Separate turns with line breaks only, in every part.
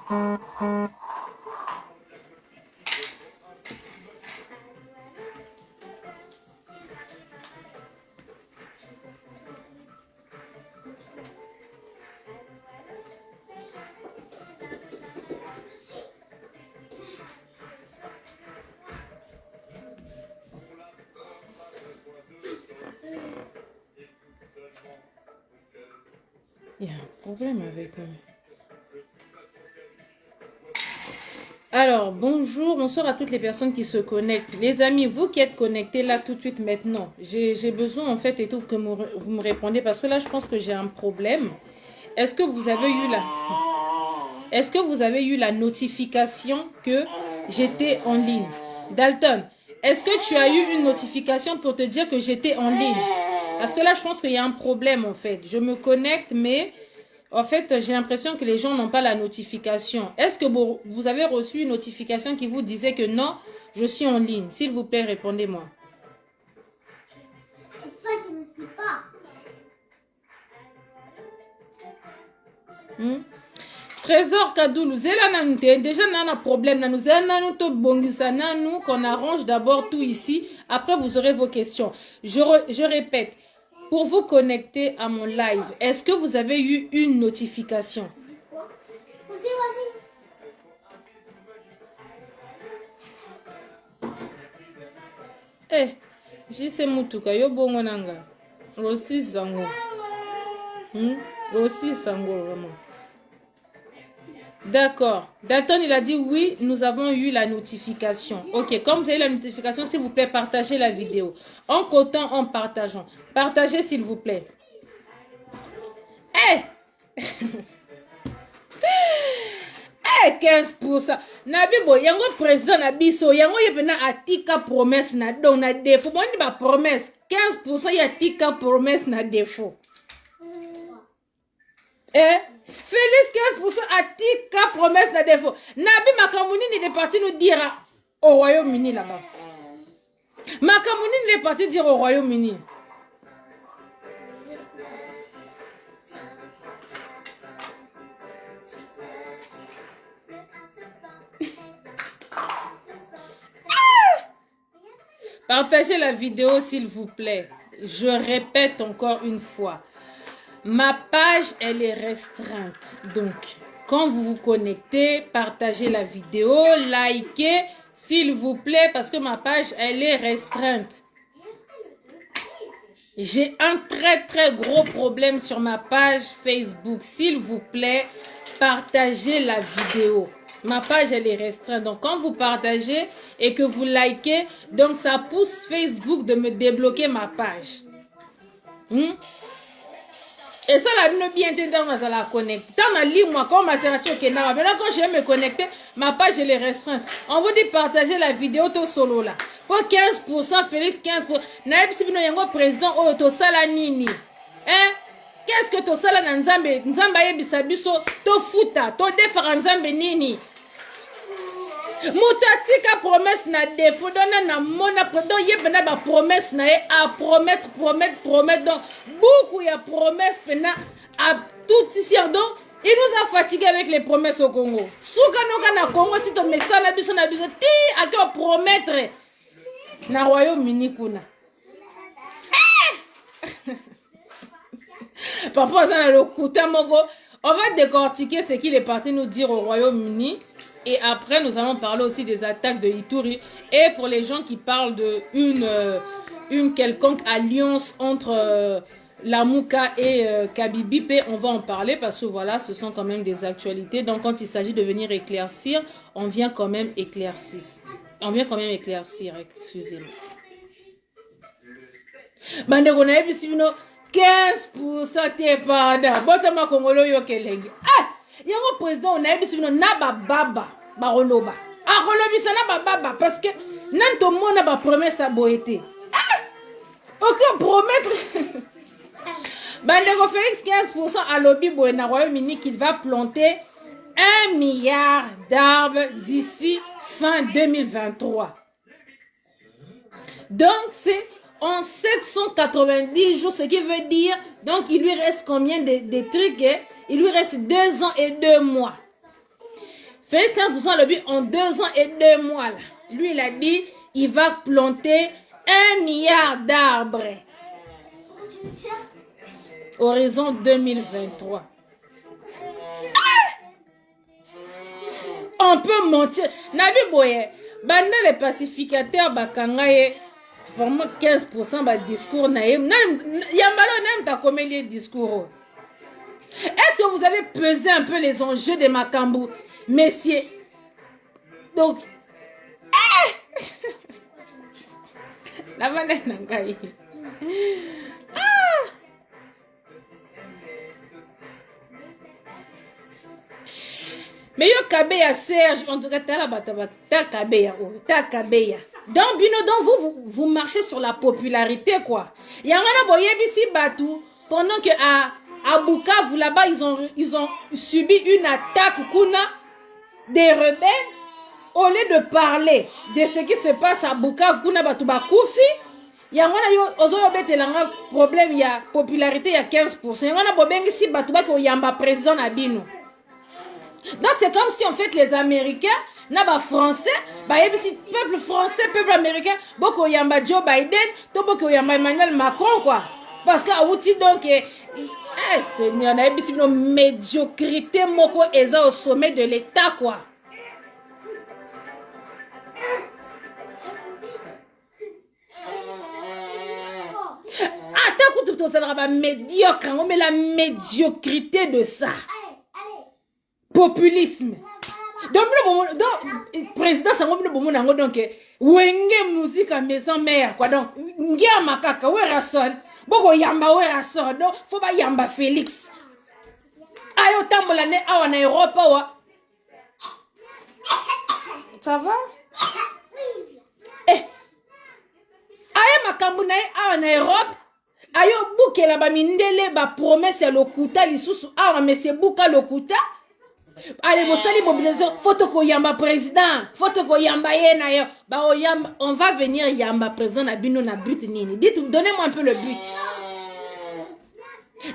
Il y a un problème avec moi. Alors, bonjour, bonsoir à toutes les personnes qui se connectent. Les amis, vous qui êtes connectés là tout de suite maintenant, j'ai besoin en fait et tout que vous me répondez parce que là, je pense que j'ai un problème. Est-ce que vous avez eu la notification que j'étais en ligne? Dalton, est-ce que tu as eu une notification pour te dire que j'étais en ligne? Parce que là, je pense qu'il y a un problème en fait. Je me connecte, mais en fait, j'ai l'impression que les gens n'ont pas la notification. Est-ce que vous avez reçu une notification qui vous disait que non, je suis en ligne? S'il vous plaît, répondez-moi.
Je ne sais pas.
Trésor Kadoulou, déjà on a un problème, qu'on arrange d'abord tout ici, après vous aurez vos questions. Je répète, pour vous connecter à mon live, est-ce que vous avez eu une notification? Eh, Jise Mutuka, yo bongo nanga. Aussi sango. Aussi sango, vraiment. D'accord. Dalton, il a dit oui, nous avons eu la notification. Ok, comme vous avez la notification, s'il vous plaît, partagez la vidéo. En cotant, en partageant. Partagez, s'il vous plaît. Eh! Eh, 15%. Nabibo, yango président Nabiso, yango yepena atika promesse na don na défaut. Bon, ni ba promesse. 15% ya tika promesse na défaut. Eh? Félix 15% atika promesse na défaut. Nabi Makamuni il est parti nous dire au Royaume-Uni là-bas. Makamuni il est parti dire au Royaume-Uni. Partagez la vidéo s'il vous plaît. Je répète encore une fois. Ma page, elle est restreinte. Donc, quand vous vous connectez, partagez la vidéo, likez, s'il vous plaît, parce que ma page, elle est restreinte. J'ai un très gros problème sur ma page Facebook. S'il vous plaît, partagez la vidéo. Ma page, elle est restreinte. Donc, quand vous partagez et que vous likez, donc ça pousse Facebook de me débloquer ma page. Et ça, la vie bien entendre, ça la connecte. Tant ma ligne, moi, quand ma sœur maintenant, quand je vais me connecter, ma page, elle est restreinte. On vous dit partager la vidéo, tout solo là. Pour 15%, Félix 15%. Naïb Sibino Yango, président, oh, to sala nini. Hein? Qu'est-ce que to sala na nzambe? Nzambe yebisabiso, to futa, to defara nzambe nini. Moutatika promesse na défaut donna na mona donc yebena ba promesse na e a promettre donc beaucoup ya promesse pena à tout ici donc il nous a fatigué avec les promesses au Congo. Souka noka na Congo si to mexa na biso ti a que promettre na Royaume-Uni kuna. Papa ça na le kuta moko. On va décortiquer ce qu'il est parti nous dire au Royaume-Uni. Et après, nous allons parler aussi des attaques de Ituri. Et pour les gens qui parlent de une quelconque alliance entre Lamouka et Kabibi, on va en parler parce que voilà, ce sont quand même des actualités. Donc, quand il s'agit de venir éclaircir, on vient quand même éclaircir. Excusez-moi. Bande Gonaï Bissibino. 15% te pada botama kongolo yo kelenge yango président on a biso na baba baroloba akolobisa na baba parce que nanto mona ba promesse a boité aucun promettre bandeko Félix 15% à lobby boy na Royaume-Uni qu'il va planter 1 milliard d'arbres d'ici fin 2023. Donc c'est en 790 jours, ce qui veut dire, donc il lui reste combien de trucs? Il lui reste 2 ans et 2 mois. Félix 15% le but en 2 ans et 2 mois. Là. Lui, il a dit, il va planter 1 milliard d'arbres. Horizon 2023. On peut mentir. Nabi Boye, banda les pacificateurs bakangaye vraiment 15% de discours naïm. Yambalo n'aime ta comme les discours. Est-ce que vous avez pesé un peu les enjeux de Makambu, messieurs? Donc, la manette nangaye. Mais yo Kabeya Serge, en tout cas, ta Kabeya. Donc, Bino, donc vous marchez sur la popularité, quoi. Yangana Boyebisi Batou, pendant que à Bukavu, là-bas, ils ont subi une attaque, kuna, des rebelles. Au lieu de parler de ce qui se passe à Bukavu, kuna Batou Bakoufi, Yangana yo, ozo bete langa problème, il y a popularité, il y a 15%. Yangana Bobengisi Batou Bako Yamba président na Bino. Donc c'est comme si en fait les Américains, n'aba français, bah peuple français, peuple américain, boko yamba Joe Biden, to boko yamba Emmanuel Macron quoi. Parce que outil donc Seigneur, na ebisi no médiocrité moko eza au sommet de l'état quoi. Attends que ça sera médiocre, mais la médiocrité de ça. Populisme. Donc, le président Sango donc wenge musique à maison mère quoi donc ngia makaka we rason boko yamba we rason donc faut pas yamba Félix ayo tambola ne awa na Europe wa ça va ayo makambu na awa na Europe ayo bukela ba mindele ba promesse ya lokuta lisusu awa monsieur buka lokuta. Allez, mobilisation, photo ko yamba président, photo ko yamba yena yo. Bah on va venir yamba président na bino na but nini. Dites, donnez-moi un peu le but.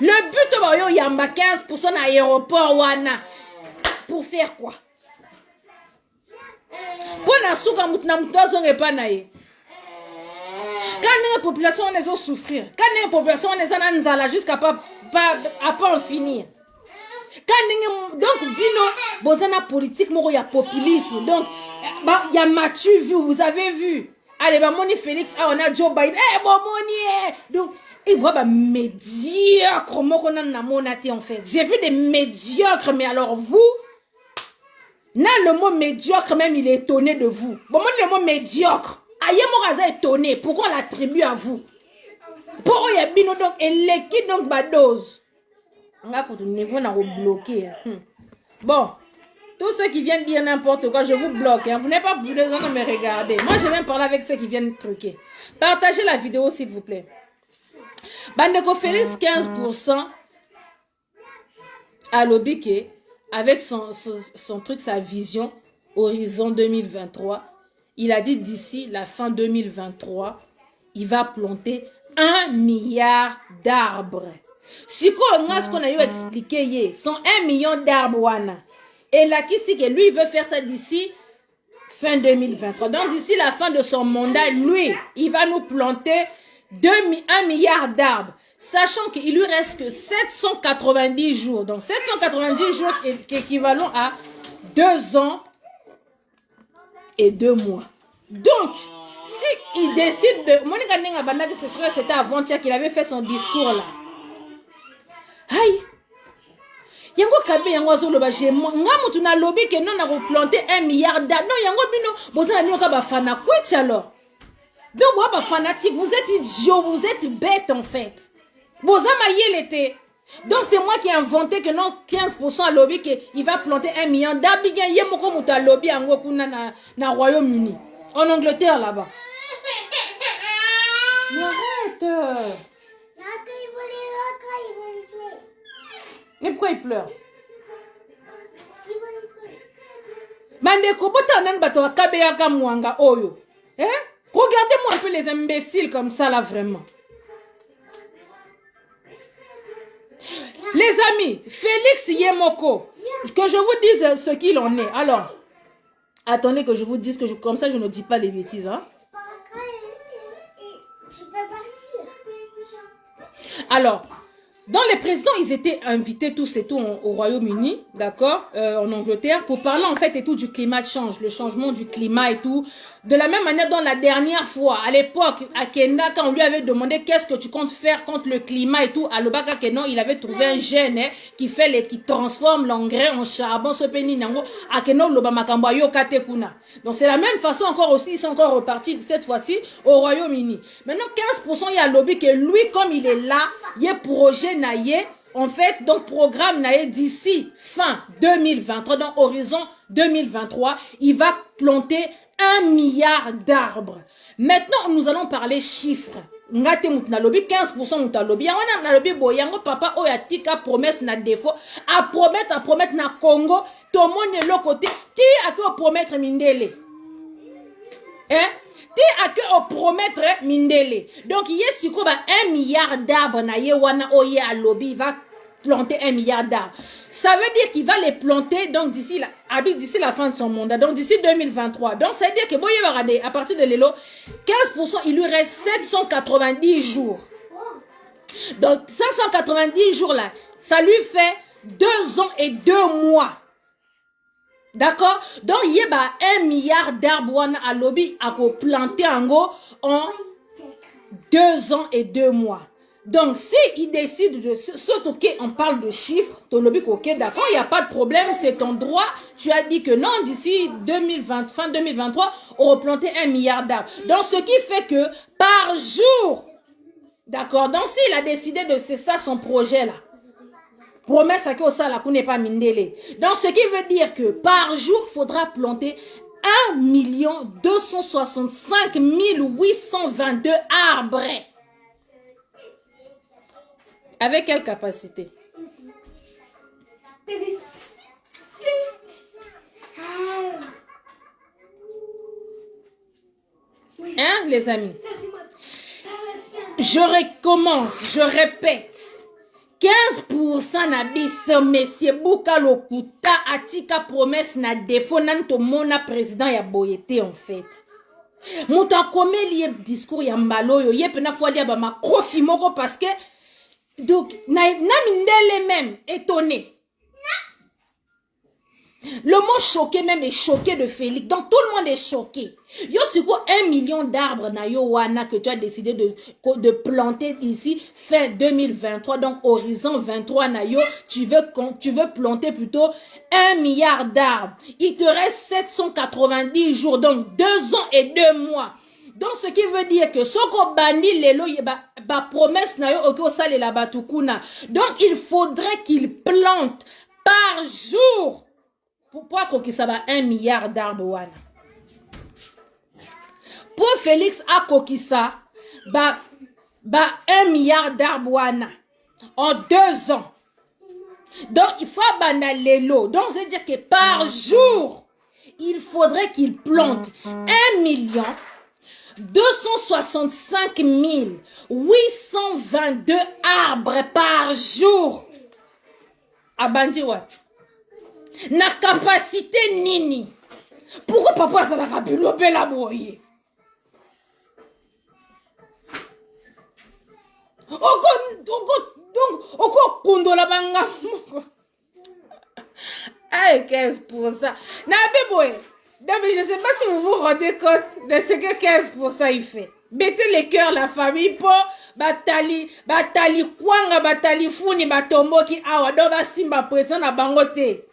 Le but bah yo yamba 15% na aéroport wana. Pour faire quoi? Pour na souka mutna mutwazo ngepa na ye. Quand la population les a souffrir, quand la population les a nzala jusqu'à pas en finir. Donc, bino, bozana politique, moro ya populisme. Donc, il y a Mathieu vu, vous avez vu. Allez, moni Félix, on a Joe Biden. Donc, il voit médiocre, moro na monate en fait. J'ai vu des médiocres, mais alors vous, le mot médiocre même, il est étonné de vous. Bon, moi, le mot médiocre, aïe, moraza étonné. Pourquoi on l'attribue à vous? Pour y a bino, donc, et l'équipe, donc, dose. On va pour tout niveau, on a bloqué. Bon, tous ceux qui viennent dire n'importe quoi, je vous bloque. Vous n'avez pas besoin de me regarder. Moi, je vais parler avec ceux qui viennent truquer. Partagez la vidéo, s'il vous plaît. Bandeko Félix 15% à l'Obike, avec son truc, sa vision, horizon 2023. Il a dit d'ici la fin 2023, il va planter 1 milliard d'arbres. Si on a ce qu'on a eu expliqué, son 1 million d'arbres wana. Et là, qui c'est que lui, il veut faire ça d'ici fin 2023. Donc, d'ici la fin de son mandat, lui, il va nous planter 1 milliard d'arbres. Sachant qu'il lui reste que 790 jours. Donc, 790 jours qui est équivalent à 2 ans et 2 mois. Donc, si il décide de... Monica Nenga Banda, c'était avant-hier qu'il avait fait son discours là. Aïe, yango kabe yango azoloba je ngamu tuna lobby que non a replanté 1 milliard d'arbres. Non yango bino bozana bino ka bafana kwiti alors. Donc moi ba fanatique, vous êtes idiots, vous êtes bêtes en fait. Bozama yelete. Donc c'est moi qui ai inventé que non 15% à lobby que il va planter 1 milliard d'arbres. Bien yemoko muta lobby yango kuna na Royaume-Uni, en Angleterre là-bas. Arrête. Mais pourquoi il pleure? Bandeko bota nan bato kabeya kamwanga oyo. Regardez-moi un peu les imbéciles comme ça là vraiment. Les amis, Félix Yemoko, que je vous dise ce qu'il en est. Alors, attendez que je vous dise, comme ça je ne dis pas les bêtises. Hein. Alors, dans les présidents, ils étaient invités tous et tout au Royaume-Uni, d'accord, en Angleterre, pour parler en fait et tout du climat de change, le changement du climat et tout. De la même manière dont la dernière fois, à l'époque, à Kenya, quand on lui avait demandé qu'est-ce que tu comptes faire contre le climat et tout, à Lobaka Kenon, il avait trouvé un gène hein, qui transforme l'engrais en charbon, ce péni nango, à Kenon, Lobamakambo, Yokate Kuna. Donc c'est la même façon encore aussi, ils sont encore repartis cette fois-ci au Royaume-Uni. Maintenant, 15%, il y a lobby que lui, comme il est là, il y a projet naïe, en fait, donc programme naïe d'ici fin 2023, dans horizon 2023, il va planter 1 milliard d'arbres. Maintenant, nous allons parler chiffres. Ngate mutna lobby 15% mutna lobby. Yango na lobby boyango papa oyatika promesse na défaut. A promettre na Congo. Tout le monde est l'autre côté. Qui a que promettre mindele? Hein? Ti a que promettre mindele. Donc il y a si 1 milliard d'arbres na ye wana oye à lobby va planter 1 milliard d'arbres. Ça veut dire qu'il va les planter donc d'ici la fin de son mandat, donc d'ici 2023. Donc ça veut dire que bon, il va regarder à partir de l'élo 15%, il lui reste 790 jours. Donc 590 jours là, ça lui fait 2 ans et 2 mois. D'accord? Donc il y a 1 milliard d'arbres à lobby à planter en en 2 ans et 2 mois. Donc, si il décide de... Surtout qu'on parle de chiffres, ton lobby, ok, d'accord, il n'y a pas de problème, c'est ton droit. Tu as dit que non, d'ici 2020, fin 2023, on replanter 1 milliard d'arbres. Donc, ce qui fait que par jour, d'accord, donc s'il a décidé de... C'est ça son projet là. Promesse à que ça là, qu'on n'est pas mindélé. Donc, ce qui veut dire que par jour, il faudra planter 1 265 822 arbres. Avec quelle capacité? Hein, les amis? Je recommence, je répète. 15% na biso, Monsieur Bouka Lokuta, atika promesse na défaut, nanto mona président ya boyete en fait. Mouta kome liye discours ya mbaloyo, ye pena fois liya ba makrofi moko parce que donc, Namindele même étonné. Le mot choqué même est choqué de Félix. Donc tout le monde est choqué. Yo c'est quoi 1 million d'arbres na yo wana que tu as décidé de planter ici fin 2023. Donc horizon 23 na yo, tu veux planter plutôt 1 milliard d'arbres. Il te reste 790 jours, donc 2 ans et 2 mois. Donc, ce qui veut dire que soko bandi lelo ba promesse na yo oko sale la batukuna. Donc, il faudrait qu'il plante par jour. Pourquoi qu'il ça va 1 milliard d'arbres wana? Pour Félix a kokisa ba 1 milliard d'arbres wana en 2 ans. Donc, il faut bana lelo. Donc, c'est dire que par jour, il faudrait qu'il plante 1 million 265 822 arbres par jour. Abandi wa. Na capacité nini. Pourquoi papa ça n'a pu loper la boye? Oko kundo la banga. Ay, 15%. Na beboye. Non, mais je ne sais pas si vous vous rendez compte de ce que 15% il fait. Mettez les cœurs, la famille, pour batali kwanga, batali funi, batombo ki awa, do ba simba présent na bangote.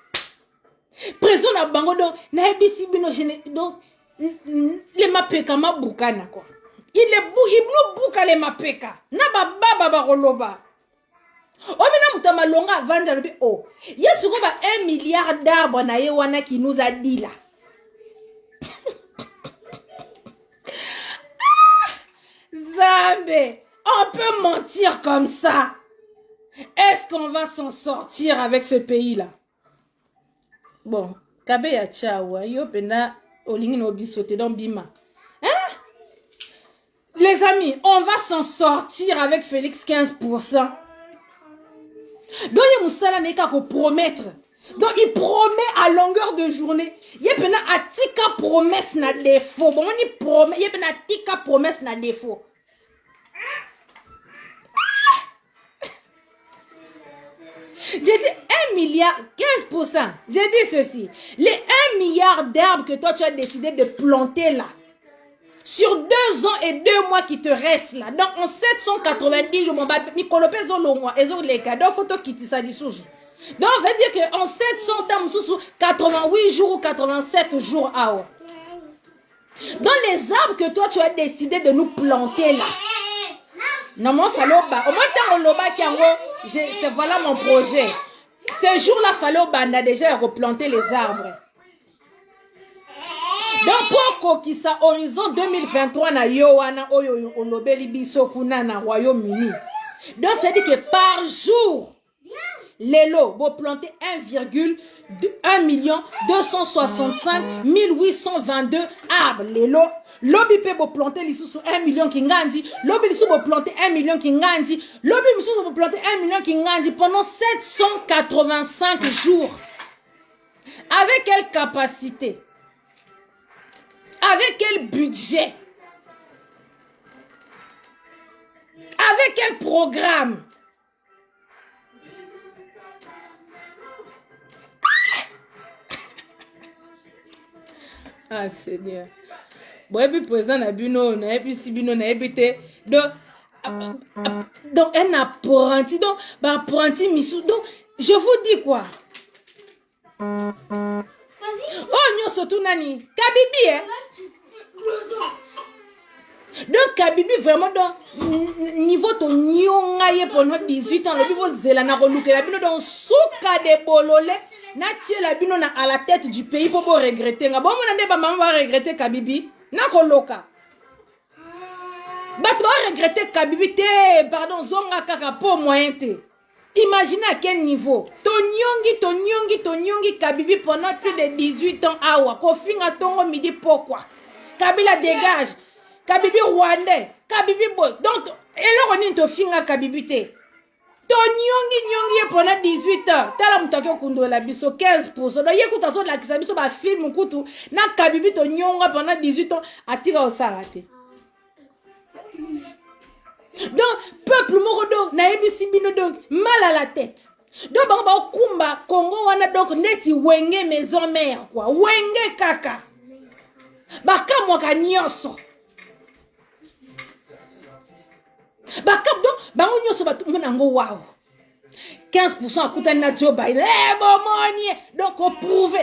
Présent na bango, donc, na ebisi bino, donc, les mapeka ma bukana, quoi. Il bouka les mapeka. Na baba baroloba. Oh, mais non, mutama longa, vanda, oh. Yes, on va 1 milliard d'arbres, na yewana qui nous a dit là. Zambé, on peut mentir comme ça. Est-ce qu'on va s'en sortir avec ce pays-là? Bon, Kabe ya chawa, yo pena olingi no bisote dans bima. Hein? Les amis, on va s'en sortir avec Félix 15%. Donc il moussala n'est qu'à promettre. Donc il promet à longueur de journée. Il y a une atika promesse na défaut. Bon on y promet, il y a une atika promesse na défaut. J'ai dit 1 milliard, 15%. J'ai dit ceci. Les 1 milliard d'arbres que toi tu as décidé de planter là, sur 2 ans et 2 mois qui te restent là, donc en 790 jours, ils ont les cadeaux, photo qui ça dit sous. Donc on va dire qu'en 700 ans, 88 jours ou 87 jours, dans les arbres que toi tu as décidé de nous planter là, non, moi, Faloba. Au moins, tant loba qui c'est voilà mon projet. Ce jour-là, Faloba, on a déjà replanté les arbres. Donc, pour qu'il ça horizon 2023 na Yowana Oyo Olobeli Biso Kuna na Royaume-Uni. Donc, c'est dit que par jour, les lots vont planter 1,1 265 822 arbres. Les lots. Lobby peut planter les sous 1 million qui ngandi. Lobby sous planter 1 million qui ngandi. Lobby sous planter 1 million qui ngandi pendant 785 jours. Avec quelle capacité? Avec quel budget? Avec quel programme? Ah Seigneur. Bon, et puis président Nabino, et puis Sibino, et puis donc un apprenti, donc apprenti Missou. Donc je vous dis quoi? Oh non, surtout Nani, Kabibi, hein? Donc Kabibi vraiment dans niveau ton nyongaye pendant 18 ans, le bibo zelana relouke la bino dans souka de bololé. Natie la bino na à la tête du pays pour regretter. Bon, mon ande ba maman va regretter Kabibi. Na koloka. Ba va regretter Kabibi te, pardon, zonga kaka po moyen te. Imaginez à quel niveau. Ton nyongi Kabibi pendant plus de 18 ans awa. Kofinga tongo midi pourquoi? Kabila dégage. Kabibi Rwandais. Kabibi boy. Donc, et là on est to finga Kabibi te. Ton nyongi pendant 18 ans. Tala mutake okundo la biso 15%. Donc yekuta so la kisabiso ba film kutu na Kabibi to nyonga pendant 18 ans atira osarate. Donc peuple morodo na ebisi bino donc mal à la tête. Donc ba kumba Congo wana donc neti wenge maison mère quoi. Wenge kaka. Baka mwaka nyonso. Bakap donc bango nyoso batumbango wow 15% à coûter na Joe Biden bon money donc on prouve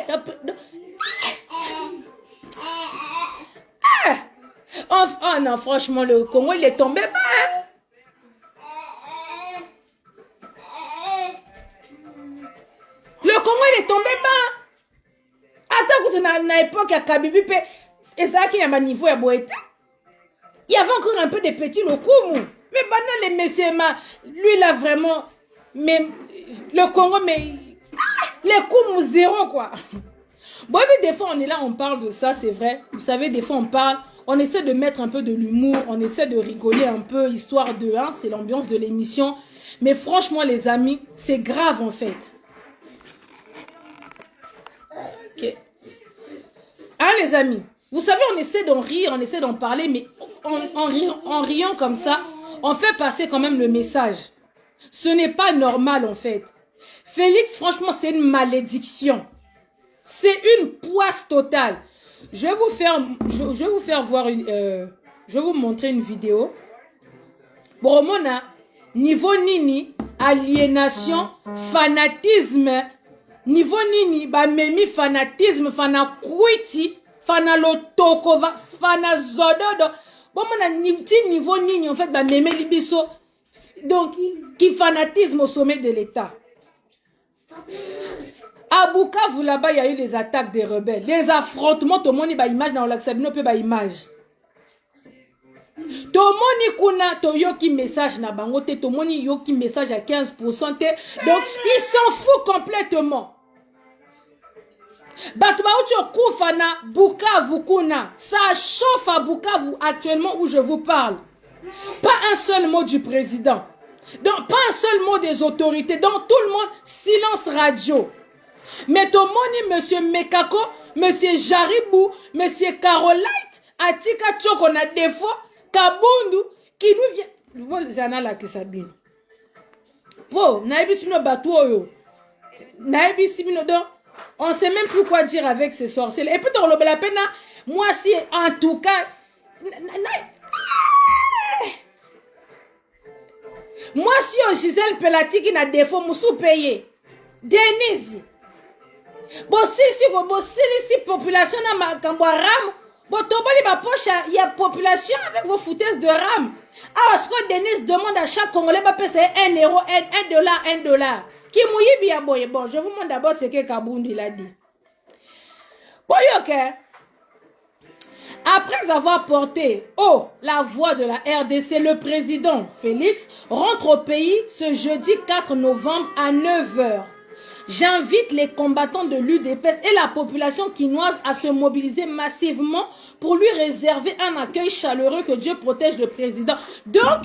oh non franchement le Congo il est tombé bas. Le Congo il est tombé bas. Attends que na époque à Kabibi et ça qui a un niveau à Boeta. Il y avait encore un peu de petits lokumu. Mais maintenant, les messieurs, lui, là, vraiment, mais le Congo, mais les coups, zéro, quoi. Bon, mais des fois, on est là, on parle de ça, c'est vrai. Vous savez, des fois, on parle, on essaie de mettre un peu de l'humour, on essaie de rigoler un peu, histoire de, hein, c'est l'ambiance de l'émission. Mais franchement, les amis, c'est grave, en fait. Ok. Hein, les amis, vous savez, on essaie d'en rire, on essaie d'en parler, mais en riant comme ça, on fait passer quand même le message. Ce n'est pas normal en fait. Félix, franchement, c'est une malédiction. C'est une poisse totale. Je vais vous faire voir une... je vais vous montrer une vidéo. Bon, mon niveau nini, aliénation, fanatisme. Niveau nini, bah memi fanatisme, fana kuiti, fana lotoko, fana zododo. Bon, mon niveau nini, en fait, bah, mémé libiso. Donc, qui fanatisme au sommet de l'État. À Bukavu, là-bas, il y a eu les attaques des rebelles. Les affrontements, tout le monde a image dans l'Axabino, peut pas image. Tout le monde kuna, to yoki message na bangote, tout le monde yoki message à 15%. Donc, il s'en fout complètement. Batmaoucho Koufana, Bukavu Kuna. Ça chauffe à Bukavu actuellement où je vous parle. Pas un seul mot du président. Donc, pas un seul mot des autorités. Donc, tout le monde, silence radio. Mais ton moni, monsieur Mekako, monsieur Jaribou, monsieur Carolite, Atika Tchoko na défaut, Kabundu, qui nous vient. Bon, Zana la Kisabine. Bon, Naïbi Simino Batouoyo. Naïbi Simino, donc, on ne sait même plus quoi dire avec ces sorciers. Et puis, dans le la peine, moi, si, en tout cas, moi, si on Gisèle Pelati qui n'a défaut, moussou payé. Denise. Bon, si population na makambo ram, bon, tobali ba poche, il y a population avec vos foutaises de ram. Ah, ce que Denise demande à chaque Congolais, va payer 1 euro, 1 dollar, 1 dollar. Qui mouille bien boye. Bon, je vous montre d'abord ce que Kabundu il a dit. Bon, ok. Après avoir porté haut la voix de la RDC, le président Félix rentre au pays ce jeudi 4 novembre à 9 h. J'invite les combattants de l'UDPS et la population quinoise à se mobiliser massivement pour lui réserver un accueil chaleureux. Que Dieu protège le président. Donc,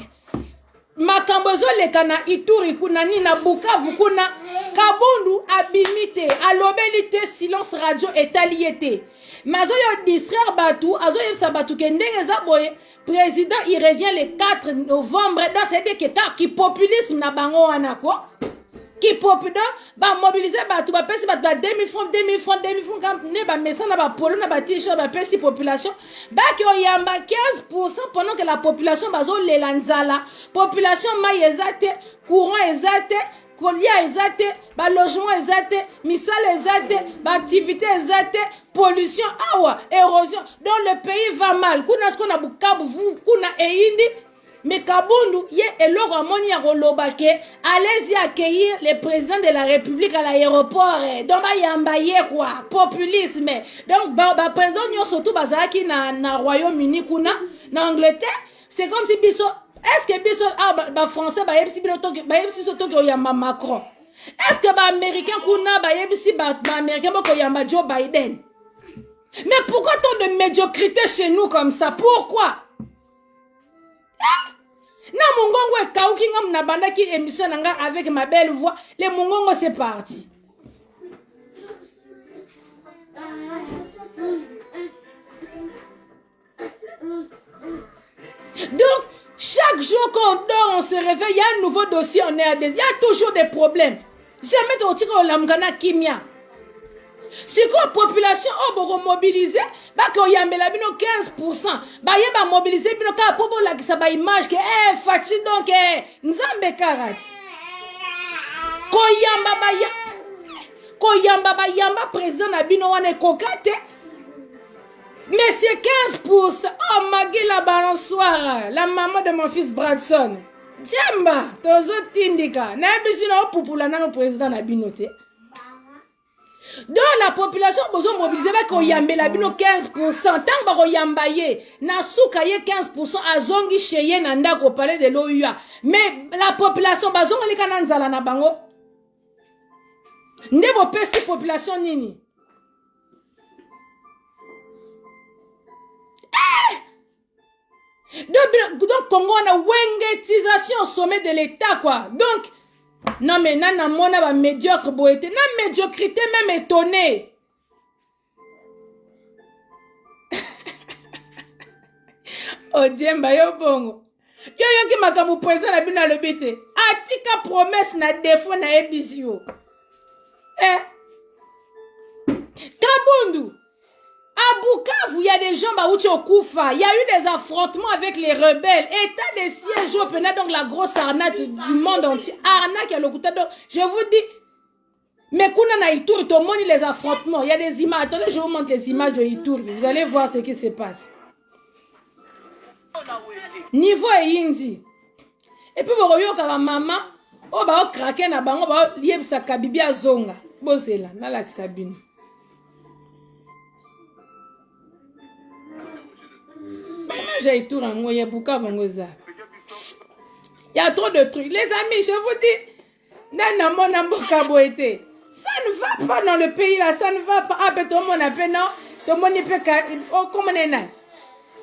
Makambozo le kana Ituri kuna nina Bukavu kuna Kabundu abimite alobelite silence radio etaliete. Mazo yo distraire batu azo yemsa batu ke ndenge za boye président il revient le 4 novembre dans cette qui populisme na bango wana ko qui popida ba mobiliser batu ba pesi batu ba 2000 francs quand ne ba mesa na ba polo na ba t-shirt ba pesi population ba ki oyamba 15% pendant que la population bazo lelanzala population mai ezate courant ezate kolia ezate ba logement ezate misala ezate ba activité ezate pollution awa érosion donc le pays va mal kuna sko na Bukavu kuna eindi. Mais Kabundu, ye eloko amoni ya kolobake, allez-y accueillir le président de la République à l'aéroport. Donc ba yamba ye quoi, populisme. Donc ba président nyo surtout bazaki na Royaume-Uni kuna, na Angleterre, c'est comme si biso est-ce que biso ba français ba yebisi soto ko yamba Macron. Est-ce que ba américain kuna ba yebisi ba américain ko yamba Joe Biden. Mais pourquoi tant de médiocrité chez nous comme ça? Pourquoi? Na mungongo e kauki ngam na banda ki émission nanga avec ma belle voix. Les mungongo c'est parti. Donc chaque jour qu'on dort, on se réveille, il y a un nouveau dossier en RDC. Il y a toujours des problèmes. Jamais de tiko lamgana kimia. Si quoi population oh mobiliser ba ko yambela bino 15% ba yeba mobiliser bino ka popo la kisa ba image que fati donc nzambe karati ko yamba président na bino wana kokate mais c'est 15%. Oh Magui la balançoire la maman de mon fils Bradson Djemba tozo tindika na bisino popula na no président na bino te. Donc la population besoin mobiliser ba ko yambela bino 15%. Tant ba ko yambaye na suka ye 15% azongi cheye na ndako palais de l'OUA. Mais la population bazonga lika na nzala na bango. Ndebo pesi population nini? Donc Congo on a wengetisation au sommet de l'État quoi. Donc non mais nana mona ba médiocre boété, na médiocrité même étonné. Oh Djemba yo bongo. Yo ki makambo président na bina lobité. Atika promesse na défaut na ebisio. Kabundu. À Bukavu, il y a des gens qui ont Koufa. Il y a eu des affrontements avec les rebelles. État de siège au Pénat, donc la grosse arnaque du monde entier. Arnaque à l'Okuta. Donc, je vous dis, mais Kuna na Ituri, tout le monde, les affrontements. Il y a des images. Attendez, je vous montre les images de Ituri. Vous allez voir ce qui se passe. Niveau et Indi. Et puis, vous voyez que ma maman, oh, bah, craquer na bango, bah, lié sa kabibi à zonga. Bon, c'est là, na la Sabine. J'ai tout en moi, il y a beaucoup de il y a trop de trucs. Les amis, je vous dis, ça ne va pas dans le pays là, ça ne va pas. Ah, ben tout le monde a fait non, tout le monde peut. Oh, comment on est là?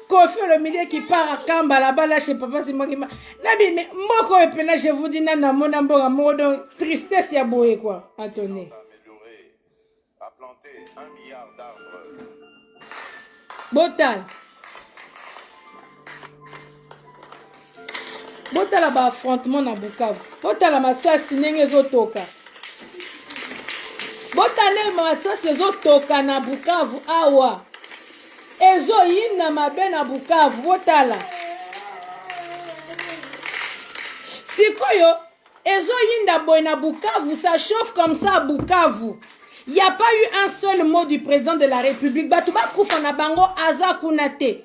Kofi le milieu qui part à Kamba là-bas, là chez papa, c'est moi qui m'a. Nabi, mais moi, quand je vous dis, nana, mon amour, donc tristesse, y a boé, quoi. Attendez.
A planté 1 milliard d'arbres.
Botal. Botal a ba affrontement na Bukavu. Botal a masasi nenge zotoka. Botal a masasi zotoka na Bukavu awa. Ezo yina mabe na Bukavu. Botala. Sikoyo. Ezo yinda boy na Bukavu. Ça chauffe comme ça à Bukavu. Il n'y a pas eu un seul mot du président de la République. Batouba Koufa na bango aza kunate.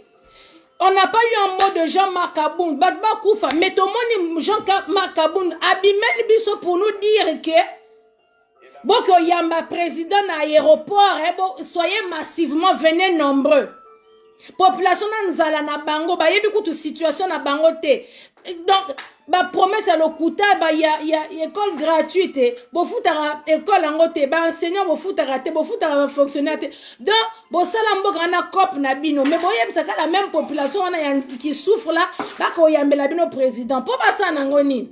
On n'a pas eu un mot de Jean-Marc Aboun. Batouba Koufa. Mais tout le monde Jean-Marc Aboun abimel biso pour nous dire que Boko Yamba président na aéroport, soyez massivement, venez nombreux. Population na nzala na bango, ba yebi kutu situation na bango te. Donc, ba promesse à l'okuta, ba y a école gratuite, bo futara école angote, ba enseignant bo futara te, bo futara fonctionnaire te. Donc, bo salambo grana cop na bino, mais bo yeb saka la même population qui souffre là, ba ko yambe la bino président. Po ba sa nangoni.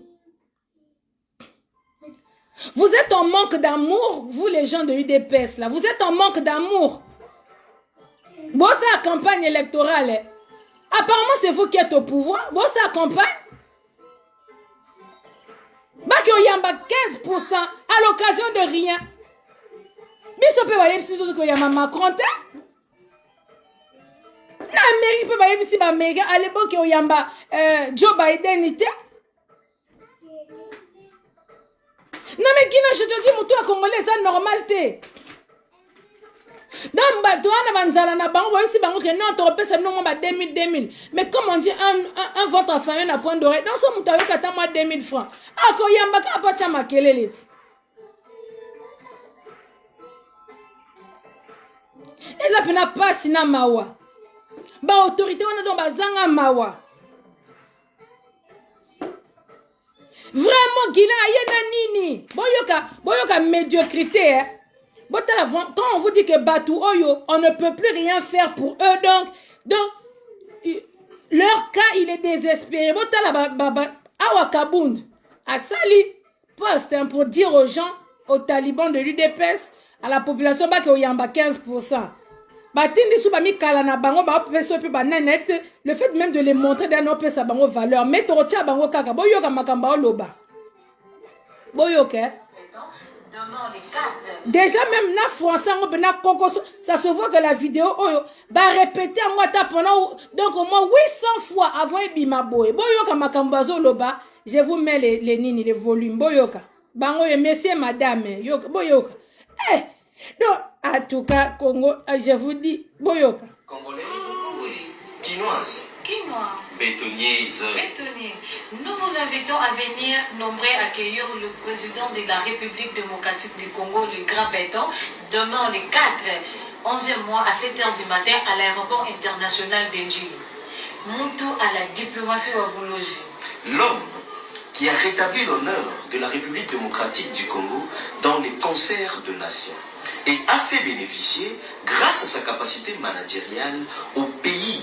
Vous êtes en manque d'amour, vous les gens de UDPS là, vous êtes en manque d'amour. Bon, c'est la campagne électorale. Apparemment, c'est vous qui êtes au pouvoir. Bon, c'est la campagne. Baki oyamba 15% à l'occasion de rien. Biso pe baye si ko yama Macron te. Na Amérique pe baye si ba Amérique à l'époque oyamba Joe Biden te. Non mais qui je te dis mutu a congolais ça normal te. Donc, non, tu repères non, 2000. Mais comme on dit, un ventre affamé n'a point d'oreille. Dans son moutarde, tu as 2000 francs. Ah, quand il y a un bac à pas ma kelele. Et là, n'a pas sina mawa. Ba autorité, on a donc bazanga mawa. Vraiment, Guinée, il y a nini. Boyoka médiocrité, hein. Quand on vous dit que Batou Oyo, on ne peut plus rien faire pour eux, donc leur cas, il est désespéré. Awa Kabound a sali poste pour dire aux gens, aux talibans de l'UDPS, à la population, qu'il y a 15%. Le fait même de les montrer dans nos pays, ça a valeur. Mais tu as bango kaka, boyoka makamba loba. Boyoka. Déjà même na français ça se voit que la vidéo va répéter en moi pendant donc au moins 800 fois avant Ebima Boy. Boyoka makambazo loba, je vous mets les nini les volumes boyoka. Bango messieurs madame yoka boyoka. Eh donc en tout cas Congo je vous dis boyoka.
Congolais, Quinoise.
Bétonniers. Nous vous invitons à venir nombreux accueillir le président de la République démocratique du Congo, le Grand Béton, demain le 4, 11e mois à 7h du matin à l'aéroport international d'Enjili. Monto à la diplomatie waboulogie.
L'homme qui a rétabli l'honneur de la République démocratique du Congo dans les concerts de nations et a fait bénéficier, grâce à sa capacité managériale, au pays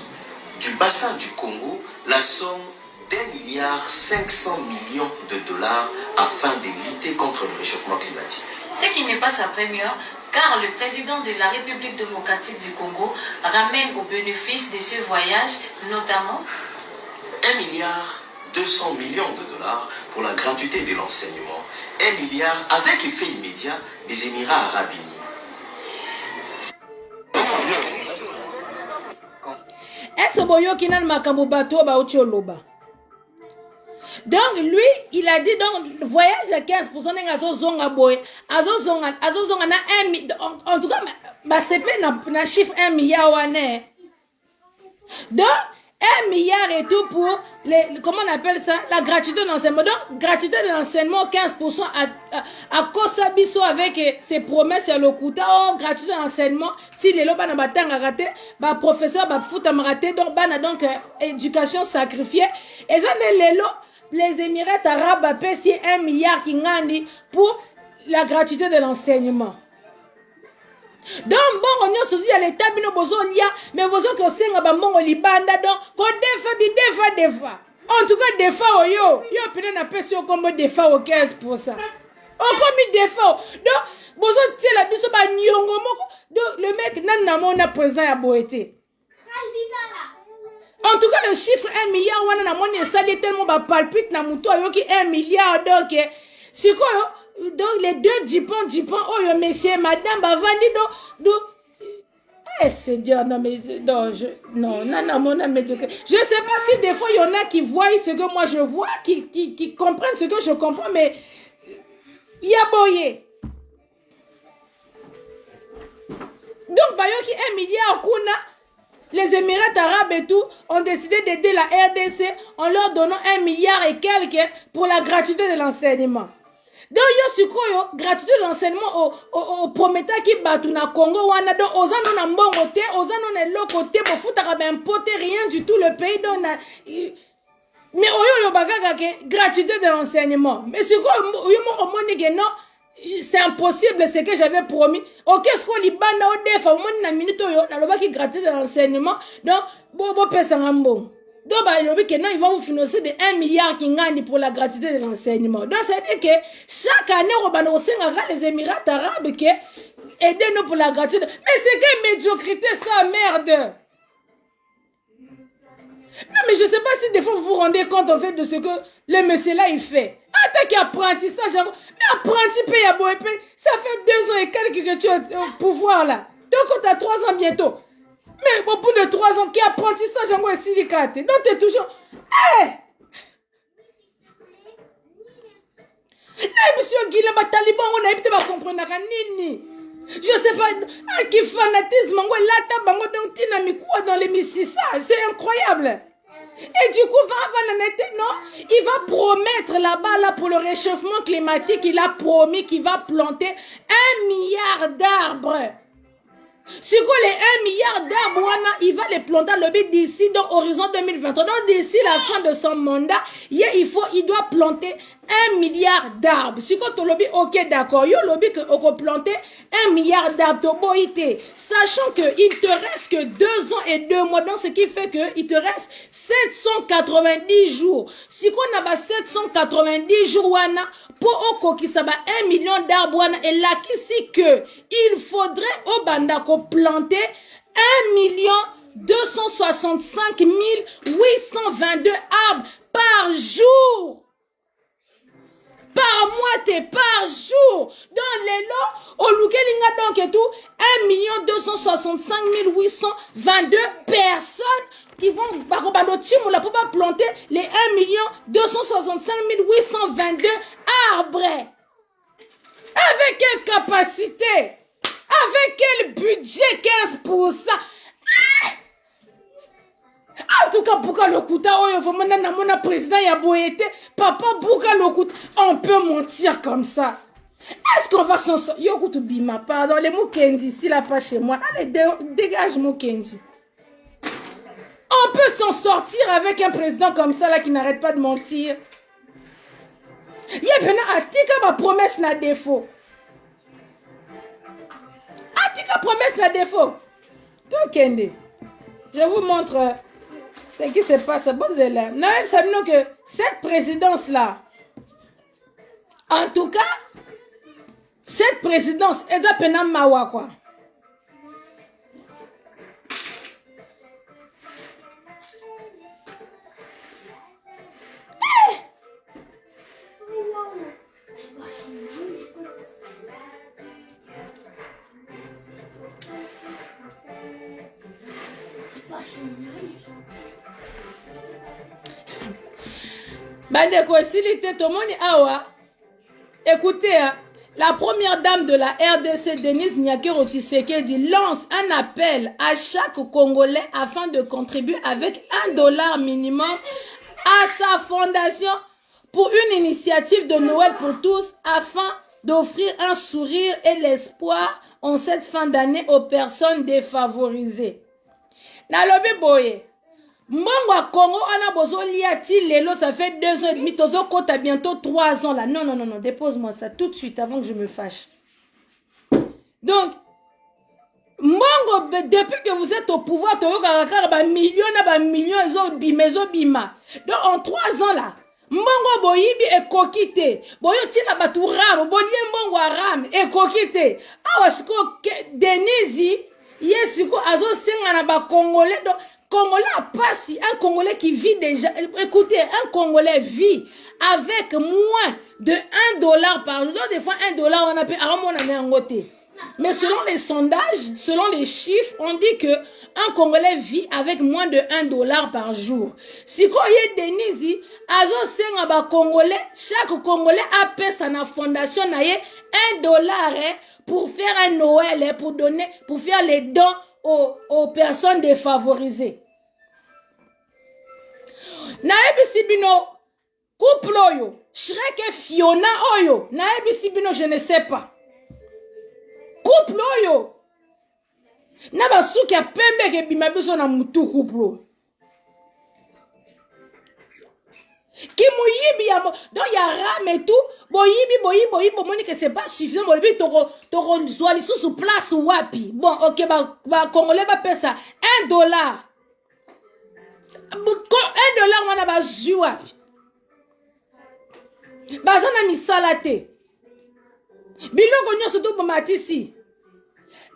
du bassin du Congo, la somme d'1,5 milliard de dollars afin de lutter contre le réchauffement climatique.
Ce qui n'est pas sa première, car le président de la République démocratique du Congo ramène au bénéfice de ce voyage, notamment
1,2 milliard de dollars pour la gratuité de l'enseignement, 1 milliard avec effet immédiat des Émirats arabes unis.
Donc lui, il a dit donc voyage à 15% en tout cas c'est pas un chiffre 1 milliard. Donc 1 milliard et tout pour comment on appelle ça, la gratuité de l'enseignement. Donc gratuité de l'enseignement 15% à Kosabiso avec ses promesses à l'Okuta. Oh, gratuité de l'enseignement si les loba na batanga raté, ba professeur ba futa raté, donc bana donc éducation sacrifiée et ça les Émirats arabes payent 1 milliard qui ngandi pour la gratuité de l'enseignement. Donc bon on se dit à l'état bino bozo lia mais bozo ko senga ba mbongo libanda donc ko defa en tout cas defa yo pena na pesi yo kombo defa au 15%. On comme defa donc bozo tie la biso ba nyongo moko donc le mec nan na mona président ya boete. En tout cas le chiffre 1 milliard wana na moni esali tellement ba palpite na muto ayoki 1 milliard donc sikoyo donc les deux dipons oh yo monsieur madame bavandi donc Seigneur non mais non mon âme je sais pas si des fois il y en a qui voient ce que moi je vois qui comprennent ce que je comprends mais il y a boyé donc bayoki 1 milliard kuna les Émirats arabes et tout ont décidé d'aider la RDC en leur donnant 1 milliard et quelques pour la gratuité de l'enseignement. Donc yo sikoyo gratuité de l'enseignement au prometa qui batu na Congo wana donc ozano na mbongo te ozano na loko te bo futaka ba impoter rien du tout le pays donc na mais oyo bagaka ke gratuité de l'enseignement mais sikoyo yo mo moni que non c'est impossible ce que j'avais promis OK ce qu'on libanda au defa moni na minute oyo na lobaki gratuité de l'enseignement donc bo pesa ngambo. Donc, ils vont vous financer de 1 milliard qui gagne pour la gratuité de l'enseignement. Donc, ça veut dire que chaque année, on va les Émirats arabes qui aident nous pour la gratuité. Mais c'est quelle médiocrité ça, merde! Non, mais je ne sais pas si des fois vous vous rendez compte en fait de ce que le monsieur là il fait. Attaque apprentissage, mais apprenti paye à Boépé, ça fait 2 ans et quelques que tu es au pouvoir là. Donc, tu as 3 ans bientôt. Mais au bout de 3 ans, qui apprentissage en quoi silicate? Donc tu es toujours. Monsieur Guilhem, Taliban, on a été à comprendre nini. Je sais pas, qui fanatisme, on là, tabango, donc tu dans les Mississa, c'est incroyable. Et du coup, il va promettre là-bas là, pour le réchauffement climatique, il a promis qu'il va planter 1 milliard d'arbres. Si les 1 milliard d'arbres, il va les planter d'ici donc horizon 2023. Donc d'ici la fin de son mandat, il doit planter 1 milliard d'arbres. Si tu lobby, ok d'accord, il lobby que on planter 1 milliard d'arbres, sachant que il te reste que 2 ans et 2 mois, donc ce qui fait que il te reste 790 jours. Si on a 790 jours, pour qui ça va 1 million d'arbres, et là qui que il faudrait au bandako planter 1 265 822 arbres par jour. Par mois, par jour. Dans les lots, au Lukelinga donc et tout, 1 265 822 personnes qui vont pour pas planter les 1 265 822 arbres. Avec quelle capacité? Avec quel budget? 15%. En tout cas, pourquoi le coup mon président Yaboyete, papa, pourquoi le coup on peut mentir comme ça? Est-ce qu'on va s'en sortir? Yo kutu bima, pardon, les Mukendi, ici là pas chez moi. Allez, dégage Mukendi. On peut s'en sortir avec un président comme ça là qui n'arrête pas de mentir. Y'a maintenant Atika ma promesse na défaut. Atika promesse na défaut. Tout Kende. Je vous montre ce qui se passe. Bon, c'est là. Non, même savons que cette présidence là, en tout cas, cette présidence est de Penam Mawa quoi. Bandeko silite tomoni awa. Écoutez, hein, la première dame de la RDC, Denise Nyakero Tshisekedi, lance un appel à chaque Congolais afin de contribuer avec $1 minimum à sa fondation pour une initiative de Noël pour tous afin d'offrir un sourire et l'espoir en cette fin d'année aux personnes défavorisées. Nalobi boye. Mbangwa Congo, ana bozo liati lelo, ça fait 2 ans et demi, tozo kota bientôt 3 ans là. Non, dépose-moi ça tout de suite avant que je me fâche. Donc, Mbongo, depuis que vous êtes au pouvoir, tu as millions, ils ont bima. Donc en 3 ans là, Mbongo boyibi et kokite. Boyo tina batu ram, bolie mbongo ram et kokite. Awa siko Denisi, yesiko azo senga na ba Congolais. Donc Congolais a passé, un Congolais qui vit déjà, écoutez, un Congolais vit avec moins de $1 par jour. Donc des fois $1 on appelle à côté. Mais selon les sondages, selon les chiffres, on dit que un Congolais vit avec moins de $1 par jour. Si vous avez Denisi, azo senga ba Congolais, chaque Congolais a payé sa fondation na ye $1 pour faire un Noël, pour donner, pour faire les dons aux personnes défavorisées. Naebi sibino couple oyo, Shrek et Fiona oyo, naebi sibino je ne sais pas. Couple oyo na basuki ya pembe ke bima biso na mutu couple ki moyibi ya donc ya rame et tout boyibi moni que c'est pas suffisant boyibi toko zwa lisusu place wapi bon ok ba Congolais ba pesa $1 $1 wana bazwi wapi baza na misala te biloko nyonso to bomatisi.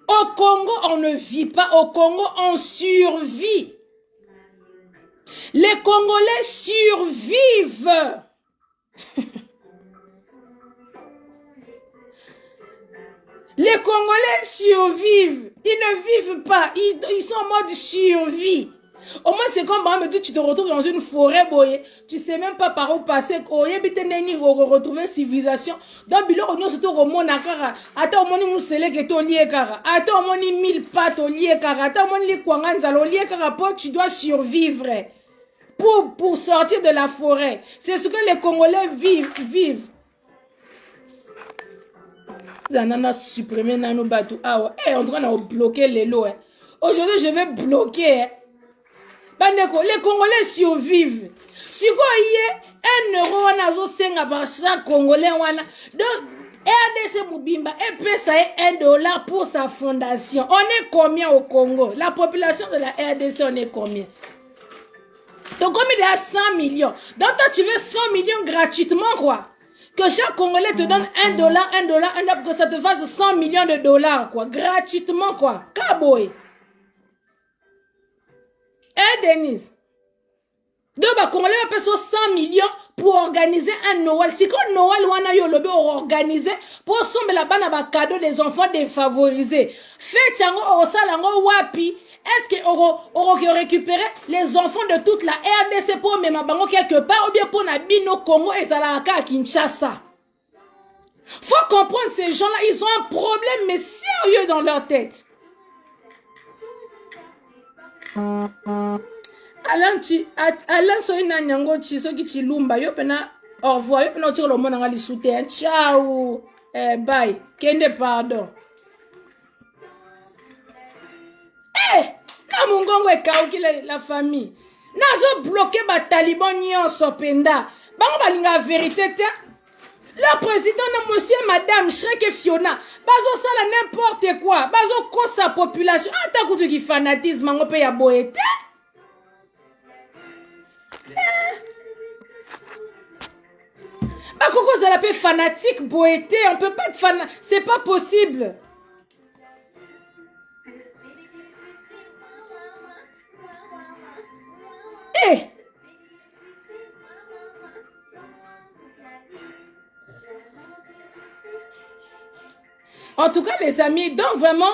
Au Congo, on ne vit pas. Au Congo, on survit. Les Congolais survivent. Les Congolais survivent. Ils ne vivent pas. Ils sont en mode survie. Au moins, c'est comme, tu te retrouves dans une forêt, boye. Tu sais même pas par où passer. Retrouver civilisation. Donc, biloko nyo surtout au monde akara. Ata au monde nous sele que to lié kara. Ata au monde 1000 pattes au lié kara. Ata au monde li kwanganza lo lié kara. Tu dois survivre pour sortir de la forêt. C'est ce que les Congolais vivent. Zanana supprimer nano batu. Ah ouais. On doit bloquer les lots. Aujourd'hui, je vais bloquer. Les Congolais survivent. Si vous avez €1 wana senga par chaque Congolais wana. Donc RDC Moubimba et pesa $1 pour sa fondation. On est combien au Congo? La population de la RDC, on est combien? Donc comme il y a 100 millions. Donc toi tu veux 100 millions gratuitement quoi? Que chaque Congolais te donne $1 pour que ça te fasse 100 millions de dollars quoi? Gratuitement quoi? Kaboy. Denise. Donc, Congolais va payer 100 millions pour organiser un Noël. Si quand Noël, on a eu le organisé pour sommer la banane à cadeau des enfants défavorisés. Faites chango au salango wapi. Est-ce qu'on récupérer les enfants de toute la RDC pour même bango quelque part ou bien pour Nabino Congo et Zalaka à Kinshasa? Faut comprendre ces gens-là, ils ont un problème mais sérieux dans leur tête. Alain soina nyango chi soki chilumba yo pena au revoir yo pena tiro lo mona ngali soutien ciao bye kende pardon na mungongo ekauki la famille nazo bloquer ba taliban nyonso penda bango balinga vérité te. Le président na monsieur madame Shrek et Fiona bazo sala n'importe quoi bazo ko sa population ata kutu ki fanatisme ngo pe ya boete. Bakoko za la paix fanatique boété, on peut pas être fan, c'est pas possible. En tout cas les amis, donc vraiment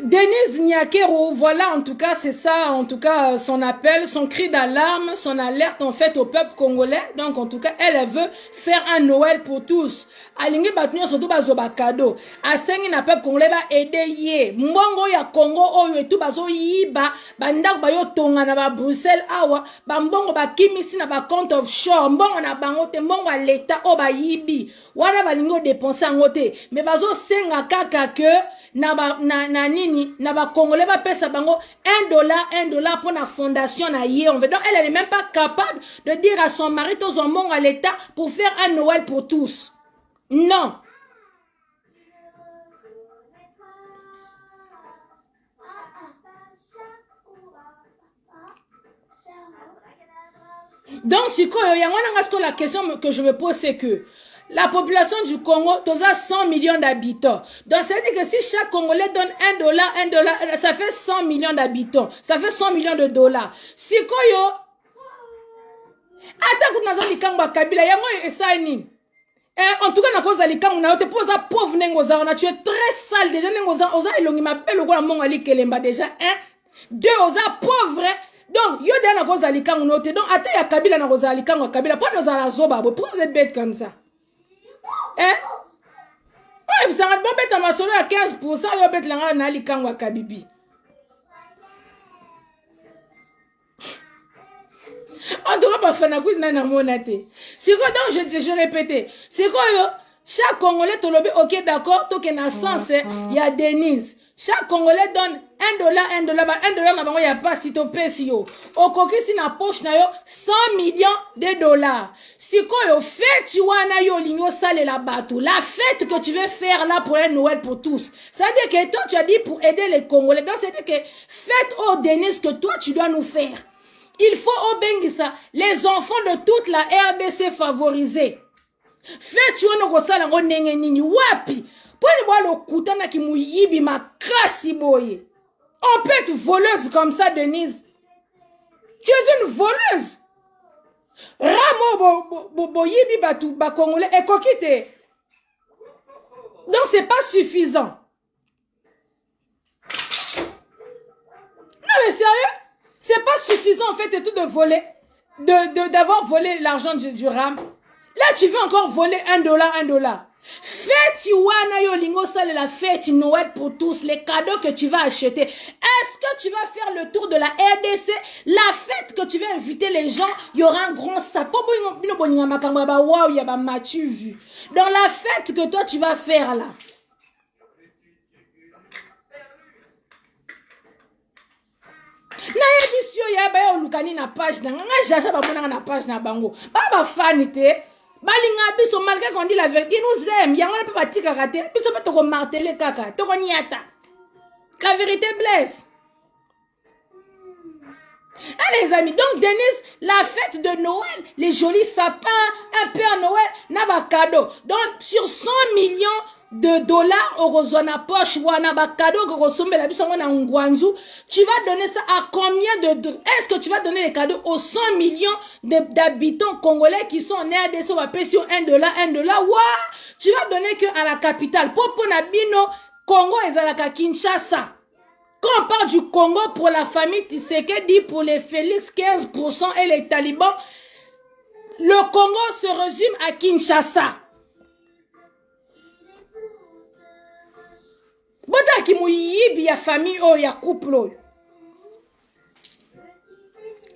Denise Nyakero, voilà en tout cas c'est ça, en tout cas son appel, son cri d'alarme, son alerte en fait au peuple congolais. Donc en tout cas elle veut faire un Noël pour tous. Alingi batnyo surtout bazo ba cadeau. Asengi na peuple congolais ba aider ye. Mbongo ya Congo oyo et tout bazo yiba bandak ba yo tonga na ba Bruxelles awa ba mbongo ba kimisi na ba compte offshore mbongo na bango te mbongo a l'état o ba yibi. Wana balingo dépenser ngote mais bazo senga kaka que na nini na ba Congolais ba pesa bango $1 pour la fondation na ye on veut donc elle n'est même pas capable de dire à son mari tous en monde à l'état pour faire un Noël pour tous. Non. Donc, si la question que je me pose, c'est que la population du Congo, tu as 100 millions d'habitants. Donc, ça veut dire que si chaque Congolais donne $1, $1, ça fait 100 millions d'habitants. Ça fait 100 millions de dollars. Si koyo, ata kuna zali kangba kabila, yango esa ni. En tout cas, na cause ali kangu na te pose pauvre nengoza, on a tué très sale déjà nengoza, oza elongi m'appelle ko na mongo ali kelemba déjà, hein. Deux oza pauvre. Donc, yo de na cause ali kangu no te. Donc, ata ya kabila na cause ali kangu kabila, pas nous la zoba. Pourquoi vous êtes bête comme ça? Hein? Ouais, vous avez bête à ma solo à 15%, yo bête la na ali kangu kabibi. En tout cas, pas fanakou na monate. C'est quoi donc je répétais. C'est quoi chaque Congolais te lobby, ok d'accord, toi qui na sens, il y a Denise. Chaque Congolais donne $1, $1, na bango y a pas si to pesi yo. Au coquille si na poche na yo 100 millions de dollars. Si quoi yo fête tu wana yo ligno sale la bateau. La fête que tu veux faire là pour un Noël pour tous. Ça veut dire que toi tu as dit pour aider les Congolais. Donc c'est dire que fête au Denise que toi tu dois nous faire. Il faut au Bengisa les enfants de toute la RDC favorisés. Faites tu no sala ngo nenge nini wapi. Pour le voir le kutana ki muyibi makasi boye. On peut être voleuse comme ça, Denise. Tu es une voleuse. Ramo boyibi batu ba congolais et kokite. Donc c'est pas suffisant. Non mais sérieux? C'est pas suffisant en fait et tout de voler, d'avoir volé l'argent du RAM. Là tu veux encore voler $1, $1. Fête wana yo lingo sale la fête Noël pour tous, les cadeaux que tu vas acheter. Est-ce que tu vas faire le tour de la RDC? La fête que tu vas inviter les gens, il y aura un grand sapin. M'as-tu vu? Dans la fête que toi tu vas faire là. Na ebisio ya ba yo lukani na page na nga jaja ba mona na page na bango ba fanité balinga biso malgré qu'on dit la vérité ils nous aiment yango na pa tika raté biso pa to ko marteler kaka to ko niata la vérité blesse. Ah les amis, donc Denise, la fête de Noël, les jolis sapins, un Père Noël, n'a pas cadeau. Donc sur 100 millions de dollars au Rosona poche ou un cadeau que ressemble la biso na ngwanzu, tu vas donner ça à combien de est-ce que tu vas donner les cadeaux aux 100 millions d'habitants congolais qui sont nés à des sur $1, $1? Wa, tu vas donner que à la capitale. Popo na bino Congo ezalaka Kinshasa. Quand on parle du Congo pour la famille Tshisekedi, pour les Félix 15% et les talibans, le Congo se résume à Kinshasa. Bota ki muyibi ya famille o ya couple.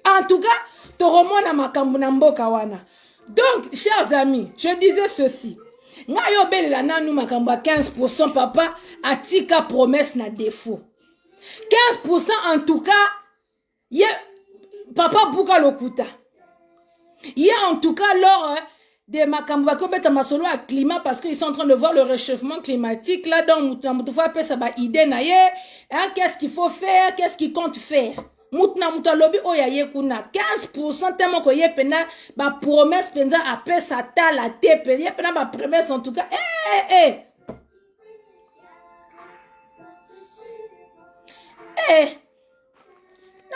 En tout cas, toromona makambu na mboka wana. Donc, chers amis, je disais ceci. Ngayo belela nanu makambu 15% papa atika promesse na défaut. 15% en tout cas, papa Bouka Lokuta. Il y a en tout cas lors de Makamba Kobeta Masolo à climat parce qu'ils sont en train de voir le réchauffement climatique là dans Moutoufa Pesa ba idée na ye, qu'est-ce qu'il faut faire, qu'est-ce qu'il compte faire. Moutna Moutalobi Oyaye Kuna 15% tellement que ye pena ba promesse penza a pesa ta la tepe, ye pena ba promesse en tout cas.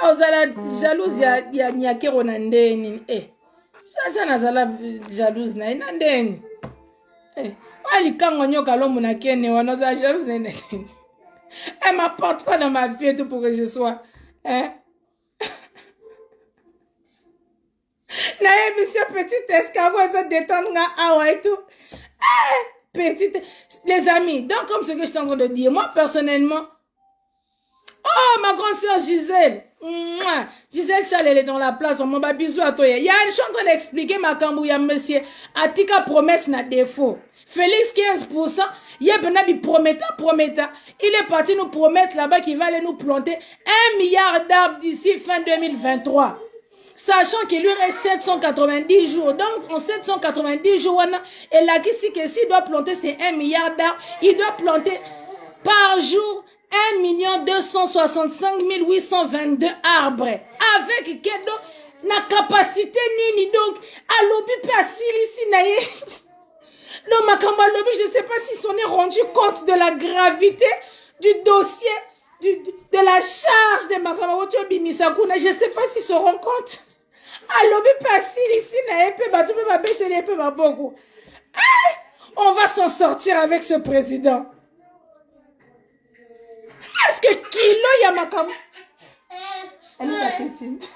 Ozala jalouse ya nyakero na ndeni. Chacha nazala jalouse na ndeni. Ali kango nyoka lomu na kene wana ozala jalouse na ndeni. Elle m'apporte quoi dans ma vie tout pour que je sois Naye monsieur petite escargot ça détendre nga awa et tout. Petite les amis, donc comme ce que je suis en train de dire, moi personnellement oh, ma grande soeur Gisèle. Gisèle Chal, elle est dans la place. On m'a bisou à toi. Je suis en train d'expliquer ma cambouya, monsieur. Atika promesse na défaut. Félix 15%. Yebenabi prometta. Il est parti nous promettre là-bas qu'il va aller nous planter 1 milliard d'arbres d'ici fin 2023. Sachant qu'il lui reste 790 jours. Donc, en 790 jours, et là, que s'il doit planter ces 1 milliard d'arbres, il doit planter par jour 1 265 822 arbres. Avec na capacité nini donc alobi pe asilisi na ye non makambo alobi je sais pas s'ils s'en est rendu compte de la gravité du dossier de la charge de makambo oto bimisa kuna je sais pas s'ils se rendent compte alobi pe asilisi na ye pe bato pe babeteli pe baboko on va s'en sortir avec ce président. Est-ce que kilo ya makambo elle est la petite.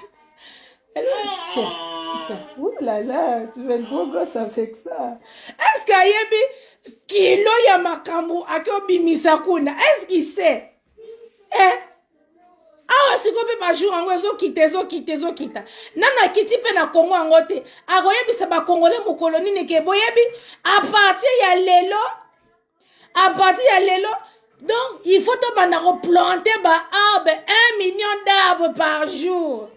Elle est... Ouh là là, tu vas être beau gosse avec ça. Est-ce qu'il y a kilo ya makambo akio bimisa kuna? Est-ce qu'il sait? Ah, si qu'on peut pas jouer en zo kita. Nana kiti pe na Congo angote. Agoyebi sa ba Congolais mu colonie ne ke boyebi à partir ya lelo. Donc, il faut te replanter ba arbre 1 million d'arbres par jour.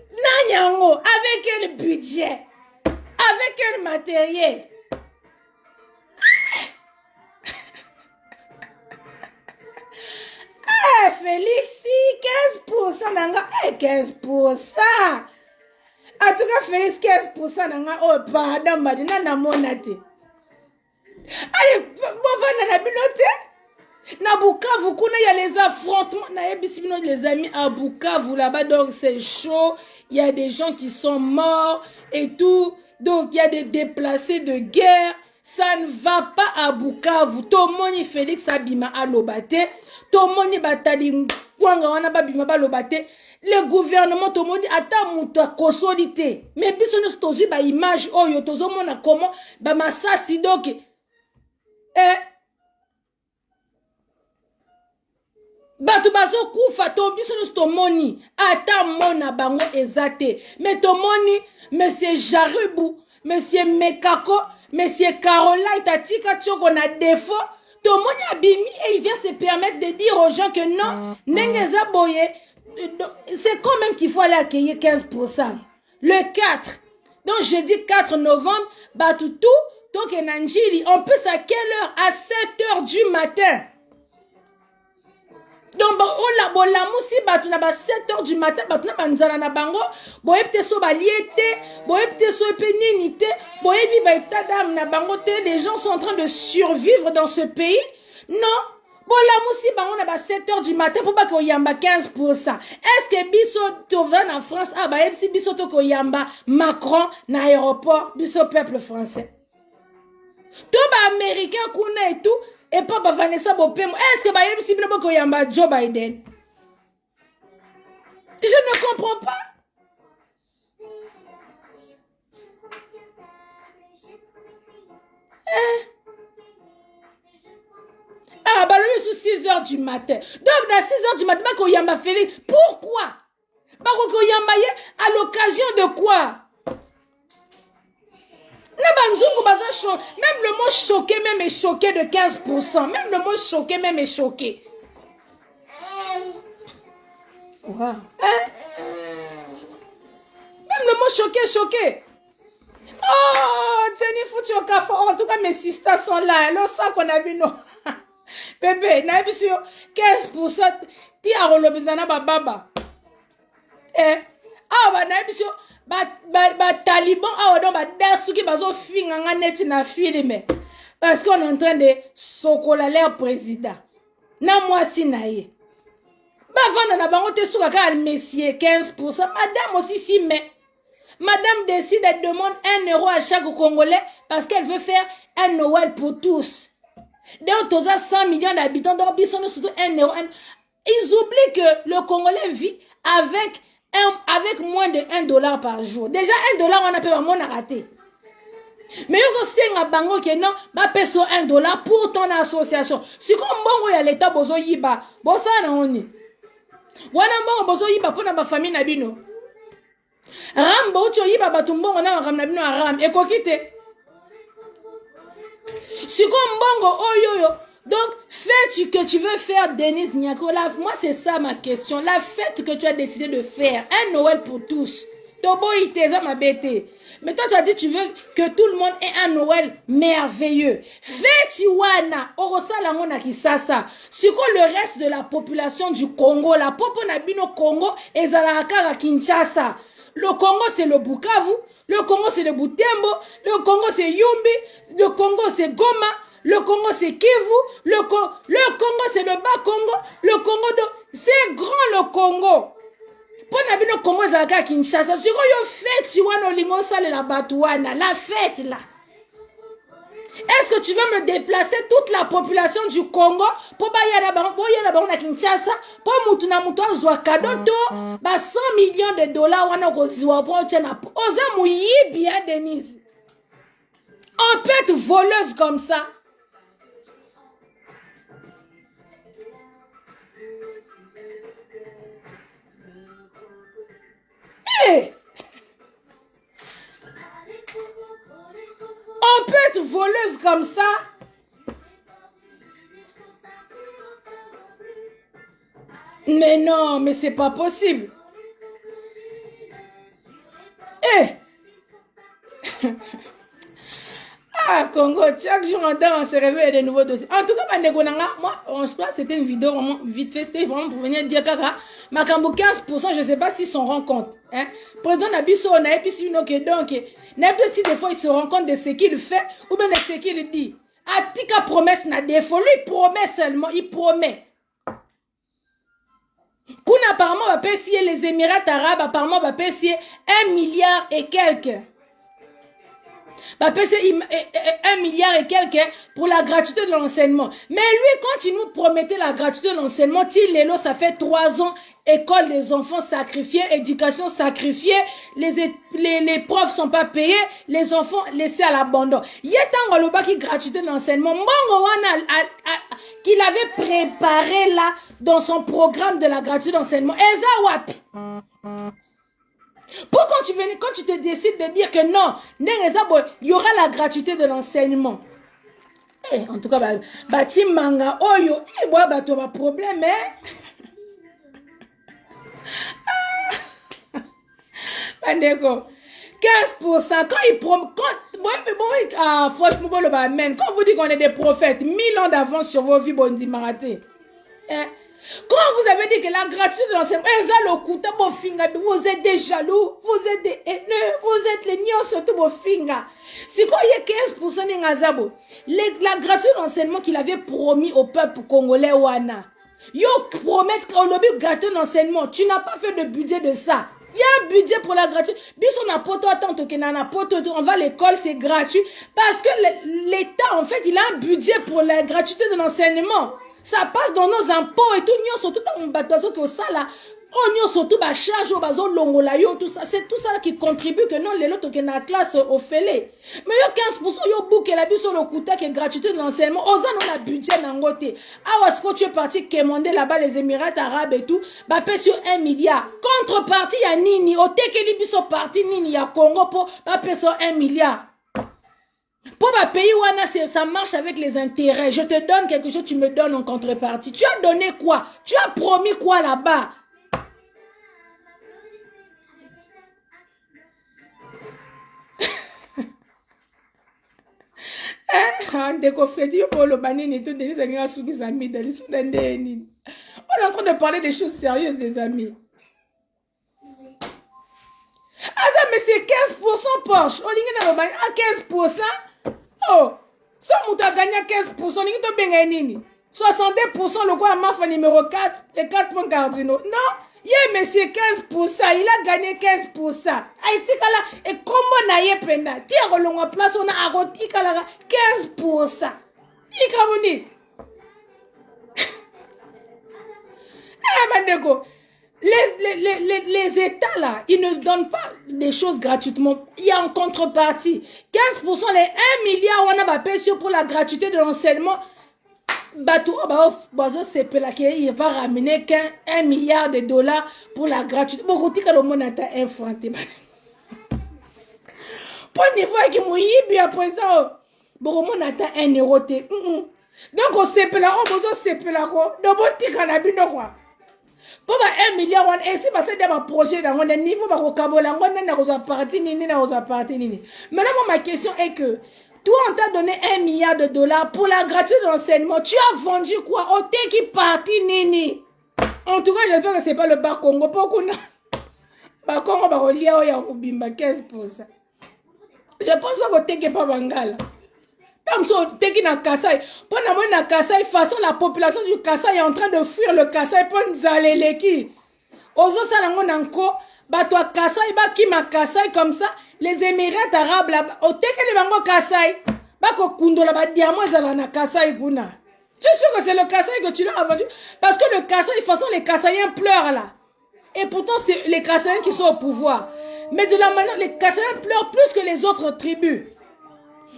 Nanyango, avec quel budget? Avec quel matériel? Félix, 15% nanga, 15%. En tout cas, Félix, 15% nanga, oh, pardon, madina na monate. Allez, bon, va na binote. Na Bukavu, il y a les affrontements. Les amis à Bukavu, là-bas, donc c'est chaud. Il y a des gens qui sont morts et tout. Donc, il y a des déplacés de guerre. Ça ne va pas à Bukavu. Tomoni Félix Abima à Lobate. Tomoni Batali Wanga wana Babima ba Lobate. Le gouvernement, Tomoni ata muta consolité. Mais biso nous tozu ba image oyo tozo mona comment ba masasi donc Bato bazo kufa to biso nous tomoni ata mona bango ezate mais tomoni monsieur Jarubou monsieur Mekako monsieur Caroline tatika tchoko na défaut tomoni abimi et il vient se permettre de dire aux gens que non nengeza boye c'est quand même qu'il faut aller accueillir 15% le 4 donc jeudi 4 novembre batutu donc Nanjili on peut à quelle heure à 7h du matin. Donc, on la moussi, batu na ba 7h du matin, batu na banzala na bango, boye pte so ba liete, boye pte so peninite, boye bi ba etadam na bango te, les gens sont en train de survivre dans ce pays. Non, bon la moussi bango na ba 7h du matin pour pas qu'on yamba 15%. Est-ce que biso tovan en France, ah ba epsi biso to ko yamba Macron na aéroport, biso peuple français. To ba américain kuna et tout. Et papa Vanessa Bopem, est-ce que Bayem Sibino Boko Yamba Joe Biden? Je ne comprends pas. Ah, bah le sous 6h du matin. Donc, dans 6h du matin, Bako Yamba Félix. Pourquoi? Bako Yamba à l'occasion de quoi? Même le mot choqué même est choqué de 15%. Même le mot choqué même est choqué. Wow. Hein? Même le mot choqué est choqué. Oh, Jenny Fouti en tout cas mes sisters sont là. Alors ça qu'on a vu non. Bébé, n'a vu sur 15%. Ti a relobizana baba. Ah, bah n'a vu sur ba taliban a donc ba dasuki bazo finga neti na filme parce qu'on est en train de sokola leur président na moi sinaye ba vanda na bango te suka ka messieurs 15%. Madame aussi si mais madame décide de demander 1 euro à chaque Congolais parce qu'elle veut faire un Noël pour tous. Donc tous 100 millions d'habitants donc ils sont surtout 1 euro. Ils oublient que le Congolais vit avec moins de $1 par jour. Déjà $1 on a pas mon raté. Mais ils ont signé à bango que non, ba peso $1 pour ton association. Si comme bongo ya l'état bozo yiba, bosa na oni. Wana bongo bozo yiba pour na famille na bino. Rambo cho yiba batumbongo na ram na bino ram e kokite. Si comme bongo oyoyo. Donc, fête que tu veux faire, Denise Nyako, moi c'est ça ma question. La fête que tu as décidé de faire, un Noël pour tous. Tobo iteza ma bête. Mais toi tu as dit tu veux que tout le monde ait un Noël merveilleux. Fête Iwana, Orosala Mona Kisasa. C'est quoi le reste de la population du Congo, la population Congo et Zalakara Kinshasa. Le Congo, c'est le Bukavu. Le Congo, c'est le Butembo. Le Congo, c'est Yumbi. Le Congo, c'est Goma. Le Congo, c'est Kivu. Le Congo, c'est le Bas-Congo. Le Congo, c'est grand le Congo. Pour le Congo, c'est Kinshasa. Si vous faites, si vous avez la Batouana, la fête là. Est-ce que tu veux me déplacer toute la population du Congo pour y Kinshasa pour mutuna muto zwa kadoto ba 100 millions de dollars wana kozwa pour tena oza muyibi ya Denise. On peut être voleuse comme ça. Hey! On peut être voleuse comme ça. Mais non, mais c'est pas possible. Eh! Ah, Congo, chaque jour on se réveille des nouveaux dossiers. En tout cas, moi, je pense que c'était une vidéo vraiment vite fait, c'était vraiment pour venir dire Kaka, Makambo 15%, je ne sais pas s'ils s'en rendent compte. Hein? Président Nabiso, on a épicé donc, si des fois il se rend compte de ce qu'il fait ou bien de ce qu'il dit. Atika promesse n'a défaut, lui il promet seulement, il promet. Qu'on apparemment va payer les Émirats arabes, apparemment va payer 1 milliard et quelques. Va payer 1 milliard et quelques pour la gratuité de l'enseignement. Mais lui, quand il nous promettait la gratuité de l'enseignement, ça fait 3 ans, école des enfants sacrifiés, éducation sacrifiée, les profs sont pas payés, les enfants laissés à l'abandon. Il y a tant de qui gratuité de l'enseignement, qu'il avait préparé là dans son programme de la gratuité d'enseignement. Eza wapi? Pour quand tu te décides de dire que non, il y aura la gratuité de l'enseignement. En tout cas, bati manga oyo, il y a un problème, hein? 15%, quand il promet, quand vous dites qu'on est des prophètes, 1000 ans d'avance sur vos vies, Bondi Maraté. Quand vous avez dit que la gratuité de l'enseignement, vous êtes des jaloux, vous êtes des haineux, vous êtes les nions surtout vos finga. Si quand il y a 15% d'Ingazabo, la gratuité de l'enseignement qu'il avait promis au peuple congolais Wana, yo promettre qu'on a eu gratuité d'enseignement, tu n'as pas fait de budget de ça. Il y a un budget pour la gratuité. On va à l'école, c'est gratuit. Parce que l'État, en fait, il a un budget pour la gratuité de l'enseignement. Ça passe dans nos impôts et tout. Nous, surtout, on bateau que ça là. On surtout ba charge au bazon longola yo tout ça. C'est tout ça qui contribue que non les autres qui na classe au félé. Mais yo 15% yo bouke la bi sur le coût qui est gratuité de l'enseignement. Oza non la budget nangote. Ah est-ce que tu es parti commander là-bas les Émirats arabes et tout, ba paie sur 1 milliard. Contrepartie ya nini, o teke li biso parti nini ya Congo pour ba paie sur 1 milliard. Pour ma pays, ça marche avec les intérêts. Je te donne quelque chose, tu me donnes en contrepartie. Tu as donné quoi? Tu as promis quoi là-bas? On est en train de parler des choses sérieuses, les amis. Ah, ça, mais c'est 15% poche. On est à 15%. Oh, si on a gagné 15%, on est à 62% le quoi ma numéro 4, les 4 points cardinaux. Non, yeah, monsieur 15%, il a gagné 15%. Haïti kala et comment na ye penda. Tire longa place on a agoti kala 15%. Ikamoni. Bandeko. Les États là, ils ne donnent pas des choses gratuitement. Il y a en contrepartie 15%, les 1 milliard on a payé pour la gratuité de l'enseignement. Il va ramener 1 milliard de dollars pour la gratuité. Pour niveau qui mouille bien présent. Bon, on attend 1 euro. Donc on sait pas là, on besoin sait pas là quoi. Donc on dit qu'on a bien quoi. Pour 1 milliard, on essaie de faire des projets dans le niveau de Kabola, on a parti nini. Maintenant, ma question est que toi, on t'a donné 1 milliard de dollars pour la gratuité de l'enseignement. Tu as vendu quoi? Au thé qui parti nini? En tout cas, j'espère que ce n'est pas le Bas-Congo. Pourquoi non? Bas-Congo, olia oya obimba 15%. Je pense pas que t'es pas bangala. Comme ça, t'es na Kassai. Pendant moi na Kassai, façon la population du Kassai est en train de fuir le Kassai pour nous aller les qui. Ozo salango nanko, bato a Kassai, ba ki ma Kassai comme ça, les Émirats arabes là, au teke les bango Kassai, ba ko kundo la ba diamant zala na Kassai kuna. Tu es sûr que c'est le Kassai que tu leur as vendu? Parce que le Kassai, de toute façon, les Kassaïens pleurent là. Et pourtant, c'est les Kassaïens qui sont au pouvoir. Mais de la manière, les Kassaïens pleurent plus que les autres tribus.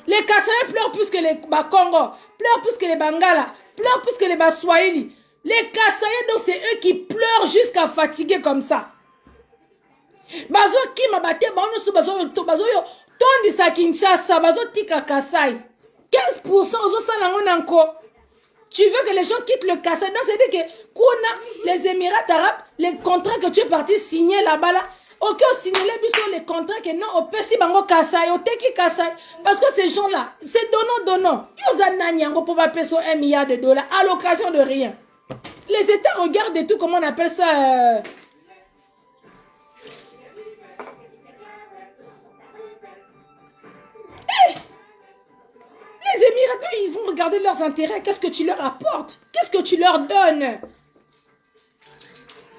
Les Kassaïens pleurent plus que les Congo, pleurent plus que les Bangala, pleurent plus que les Baswahili. Les Kassaïens, donc, c'est eux qui pleurent jusqu'à fatiguer comme ça. Bazo qui m'a battu, bazo yo, tondi sa Kinshasa, bazo tika Kassai. 15% aux salangon encore. Tu veux que les gens quittent le Kassai. Donc, c'est-à-dire que les Émirats arabes, les contrats que tu es parti signer là-bas, là, ok, signer les contrats que non, on peut si bango Kassai, on teki Kassai. Parce que ces gens-là, c'est donnant. Ils ont nyango pour pas payer $1 milliard à l'occasion de rien. Les États regardent et tout, comment on appelle ça Les Émirats, eux, ils vont regarder leurs intérêts. Qu'est-ce que tu leur apportes? Qu'est-ce que tu leur donnes?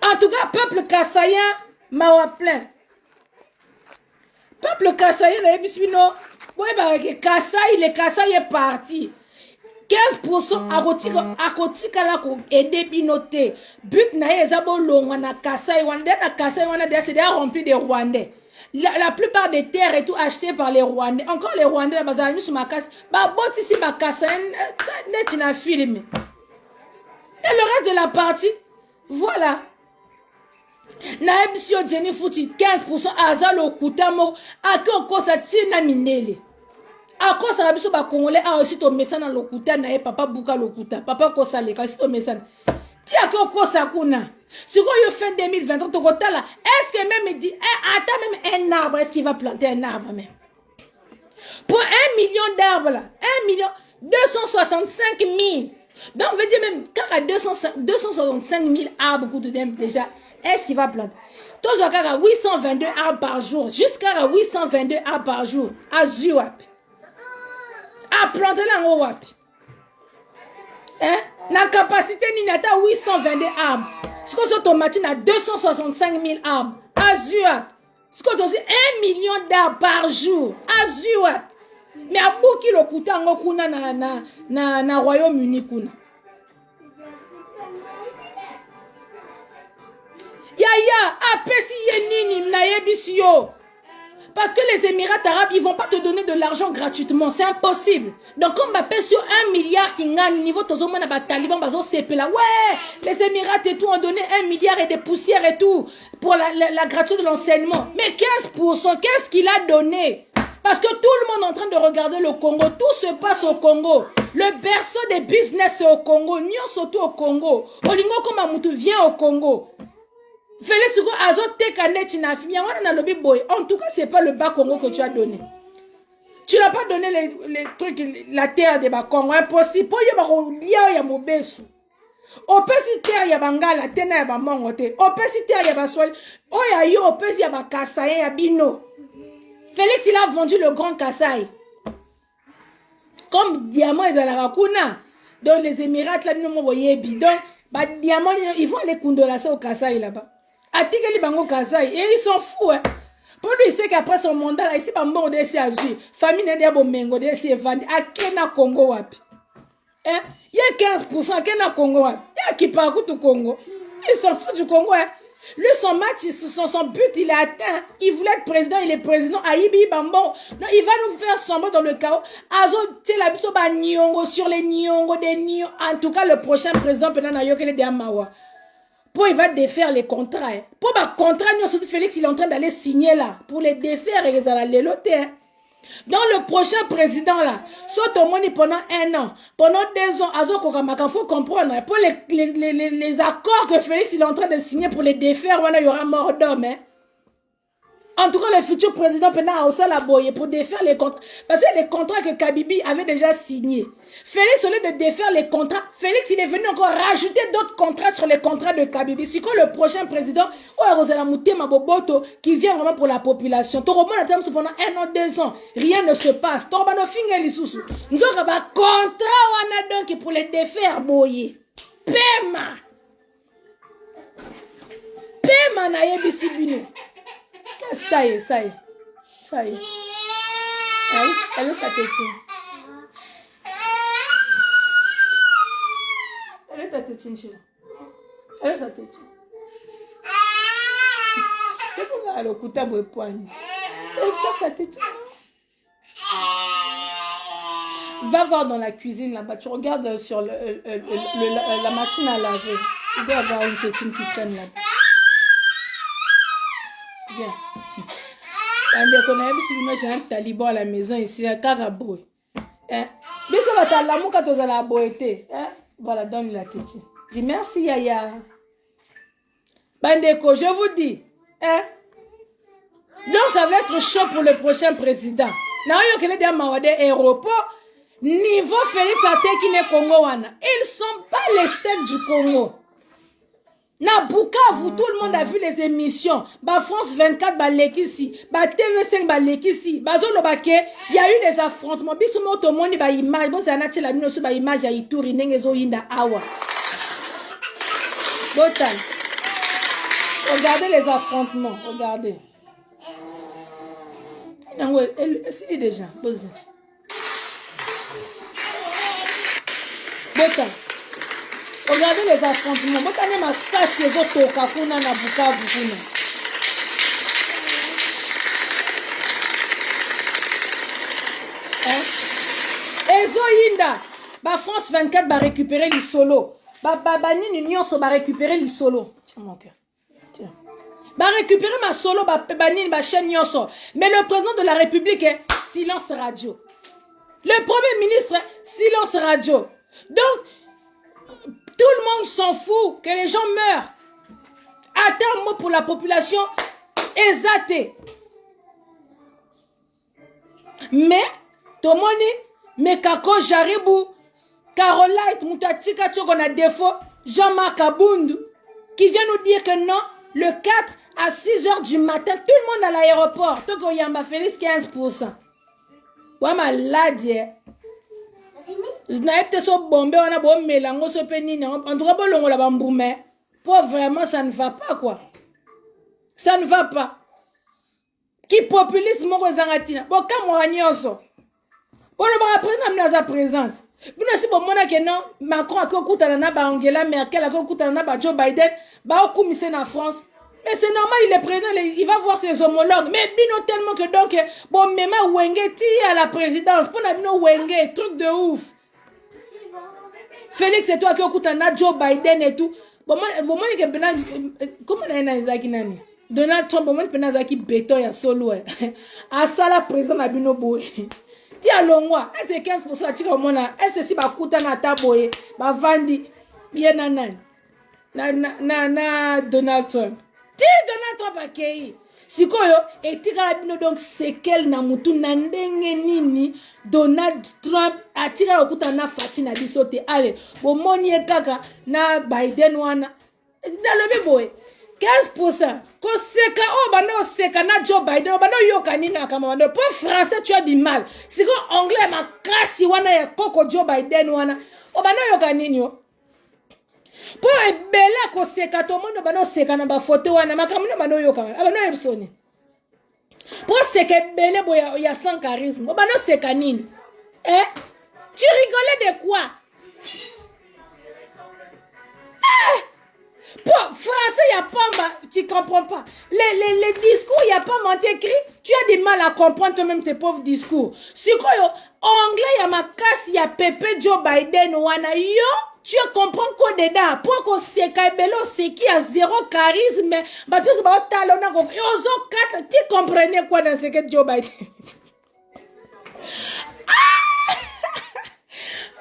En tout cas, peuple kassaïen, mawa plein. Peuple kassaïen, le Kassai est parti. 15% à kotika la ko aider binoté. But na ezabo longwana Kassai, na Kassai wana c'est rempli de Rwandais. La plupart des terres et tout achetées par les Rwandais. Encore les Rwandais, là, bas sur ma casse. Bah, bon, ici, bah, casse, net, il a filmé. Et le reste de la partie, voilà. Naeb si o Jenny Fouti, 15% azal au koutamo, à qui on cause à tina minele. À cause ça, la biso ba congolais, a aussi ton message dans le kouta, nae papa bouka le kouta, papa kosa le, kasi ton message. Tia qui on cause à kuna. Si on fait 2020, ton côté là, est-ce que même il dit, attends même un arbre, est-ce qu'il va planter un arbre même? Pour 1 million d'arbres là, 1 265 000. Donc on veut dire même, quand à 265 000 arbres déjà, est-ce qu'il va planter? Tous à 822 arbres par jour, jusqu'à 822 arbres par jour, à Zuap. À planter là en Wap. Hein? La capacité n'y a pas 822 arbres. Ce que c'est automatique à 265 000 arbres. Azua. Ce que c'est 1 million d'arbres par jour. Azua. Mais à beaucoup qui le coûte en Okuna na Royaume-Uni kuna. Yaya, apesi yenini na yebisio. Parce que les Émirats arabes, ils ne vont pas te donner de l'argent gratuitement. C'est impossible. Donc, on va payer sur 1 milliard qui gagne niveau tozomana ba taliban bazo CP là. Ouais, les Émirats et tout ont donné 1 milliard et des poussières et tout pour la gratuité de l'enseignement. Mais 15%, qu'est-ce qu'il a donné? Parce que tout le monde est en train de regarder le Congo. Tout se passe au Congo. Le berceau des business c'est au Congo. Nyon surtout au Congo. Olingo comme Amoutou vient au Congo. Félix Hugo Azote Kanet Nafimia, en tout cas, ce n'est pas le bas Congo que tu as donné. Tu n'as pas donné les trucs, la terre des bas Congo. Impossible. Pour y a mobesu. Au pesi terre ya bangala, tena ya bamongote. Au pesi terre ya baswali. Oh ya yo, au pesi ya bakasaye ya bino. Félix, il a vendu le grand Kassai. Comme diamant, ils ont la rakuna. Donc les Émirats, là, nous m'ont donc, bah, diamant, ils vont aller kundolasser au Kassai là-bas. Atikeli bango Kassai. Et ils sont fous, hein. Pour lui, il sait qu'après son mandat, là, ici, bambo, on est azur. Famille n'est pas mengo, on est vendu. À Kena Congo, wapi. Hein? Il y a 15% à Kena Congo, wapi. Il y a qui parle au Congo. Ils sont fous du Congo, hein. Lui, son match, son but, il est atteint. Il voulait être président, il est président. Aïbi Bambo. Non, il va nous faire sombrer dans le chaos. Azo, tu sais, la biso ba nyongo sur les nyongo des nyongo. En tout cas, le prochain président, pendant Yokele de Amawa. Pour il va défaire les contrats. Hein. Pour les contrats, nous, Félix, il est en train d'aller signer là. Pour les défaire et les aller loter. Hein. Donc, le prochain président là, saute au monde pendant 1 an, pendant 2 ans, Azo Kokamaka, il faut comprendre. Pour les accords que Félix il est en train de signer pour les défaire, voilà, il y aura mort d'homme. Hein. En tout cas, le futur président Pena a aussi la boye pour défaire les contrats. Parce que les contrats que Kabibi avait déjà signés. Félix, au lieu de défaire les contrats, Félix, il est venu encore rajouter d'autres contrats sur les contrats de Kabibi. C'est quoi le prochain président, qui vient vraiment pour la population. Pendant 1 an, 2 ans, rien ne se passe. Nous avons un contrat donc pour les défaire boye. Pema. Pema na yebisi bino. Ça y est, ça y est. Ça y est. Elle est sa tétine. Elle est ta tétine, chérie. Elle est sa tétine. C'est pour ça, le couteau de poigne. Elle est sa tétine. Va voir dans la cuisine là-bas. Tu regardes sur la machine à laver. Il doit y avoir une tétine qui traîne là-bas. Bien. J'ai un taliban à la maison ici, un caraboué. Mais ça va t'aller l'amour quand tu as la boîte. Voilà, donne la tétine. Dis merci, Yaya. Bandeko, je vous dis. Donc, ça va être chaud pour le prochain président. Naoyo kele dia mawade aéroport. Niveau Félix Atekine Congo wana. Ils sont pas les steaks du Congo. Na Bukavu, tout le monde a vu les émissions. Ba France 24, ba Lekisi, ba TV5, ba Lekisi, ba Zolo Bake. Il y a eu des affrontements. Bisoumo to moni ba image. Bon, c'est un atelier la mine aussi ba image ya Ituri nengezo yinda awa. Botan. Regardez les affrontements. Regardez. C'est déjà. Botan. Regardez les affrontements. Botan ma sasi ezo toka kuna na Bukavu kuna. Ezo yinda. Ba France 24 va récupérer les solos. Ba nini nyonso va récupérer les solos. Tiens mon cœur. Tiens. Va récupérer ma solo, ba nini ba chaîne nyonso. Mais le président de la République est silence radio. Le premier ministre, silence radio. Donc, tout le monde s'en fout que les gens meurent. Attends un mot pour la population exaté. Mais, Tomoni, Mekako Jaribou, Caroline Moutatika qu'on a défaut, Jean-Marc Aboundou, qui vient nous dire que non, le 4 à 6 h du matin, tout le monde à l'aéroport. Toko Yamba Félix 15%. Ouais, malade.Znaïpte so bombé, on a bon mélange, so penine. En tout cas, bon, on l'a bamboumé. Pour vraiment, ça ne va pas, quoi. Ça ne va pas. Qui populisme, mon zangatina. Bon, quand moi, nyonso. Bon, on va prendre la présence. Bon, si bon, mon que non, Macron a coûté na ba Angela Merkel a coûté na ba Joe Biden, ba au commissaire en France. Mais c'est normal, il est président, il va voir ses homologues. Mais bino tellement que donc, bon, même Wenge ti à la présidence. Pour la bino Wenge, truc de ouf. Félix, c'est toi qui écoutes un Joe Biden et tout. Bon, comment on a Isaac Nani? Donald Trump, bon, on a béton ya solo. À ça, la président a bino boy. Ti alongwa, est-ce 15% tika mona, est-ce si ba kuta na taboye, ba vandi bien nanan. Na Donald Trump. Ti Donald Trump akei. Sikoyo etika bino donc sekel na mutu na ndenge nini Donald Trump atira okuta na fati na bisote ale bo moni ekaka na Biden wana na lobi boy 15% ko seka o bana seka na Joe Biden o bana yoka nini kama bana pour français tu as du mal siko anglais ma kasi wana ya koko Joe Biden wana o bana yoka nini o pour ebela ko seka to mondo bana seka na ba photo wana makamino bana yoka bana yebsoni pour seka bele boya ya sans charisme o bana seka nini tu rigolais de quoi pour français y a pas tu comprends pas les discours y a pas Montécrit tu as du mal à comprendre toi-même tes pauvres discours si quoi anglais y a ma casse y a Pepe Joe Biden wana yo tu comprends quoi dedans pour qu'on se caibelo c'est qui a zéro charisme bah tous bah talona ko ozo 4 tu comprenais quoi dans ce que Joe Biden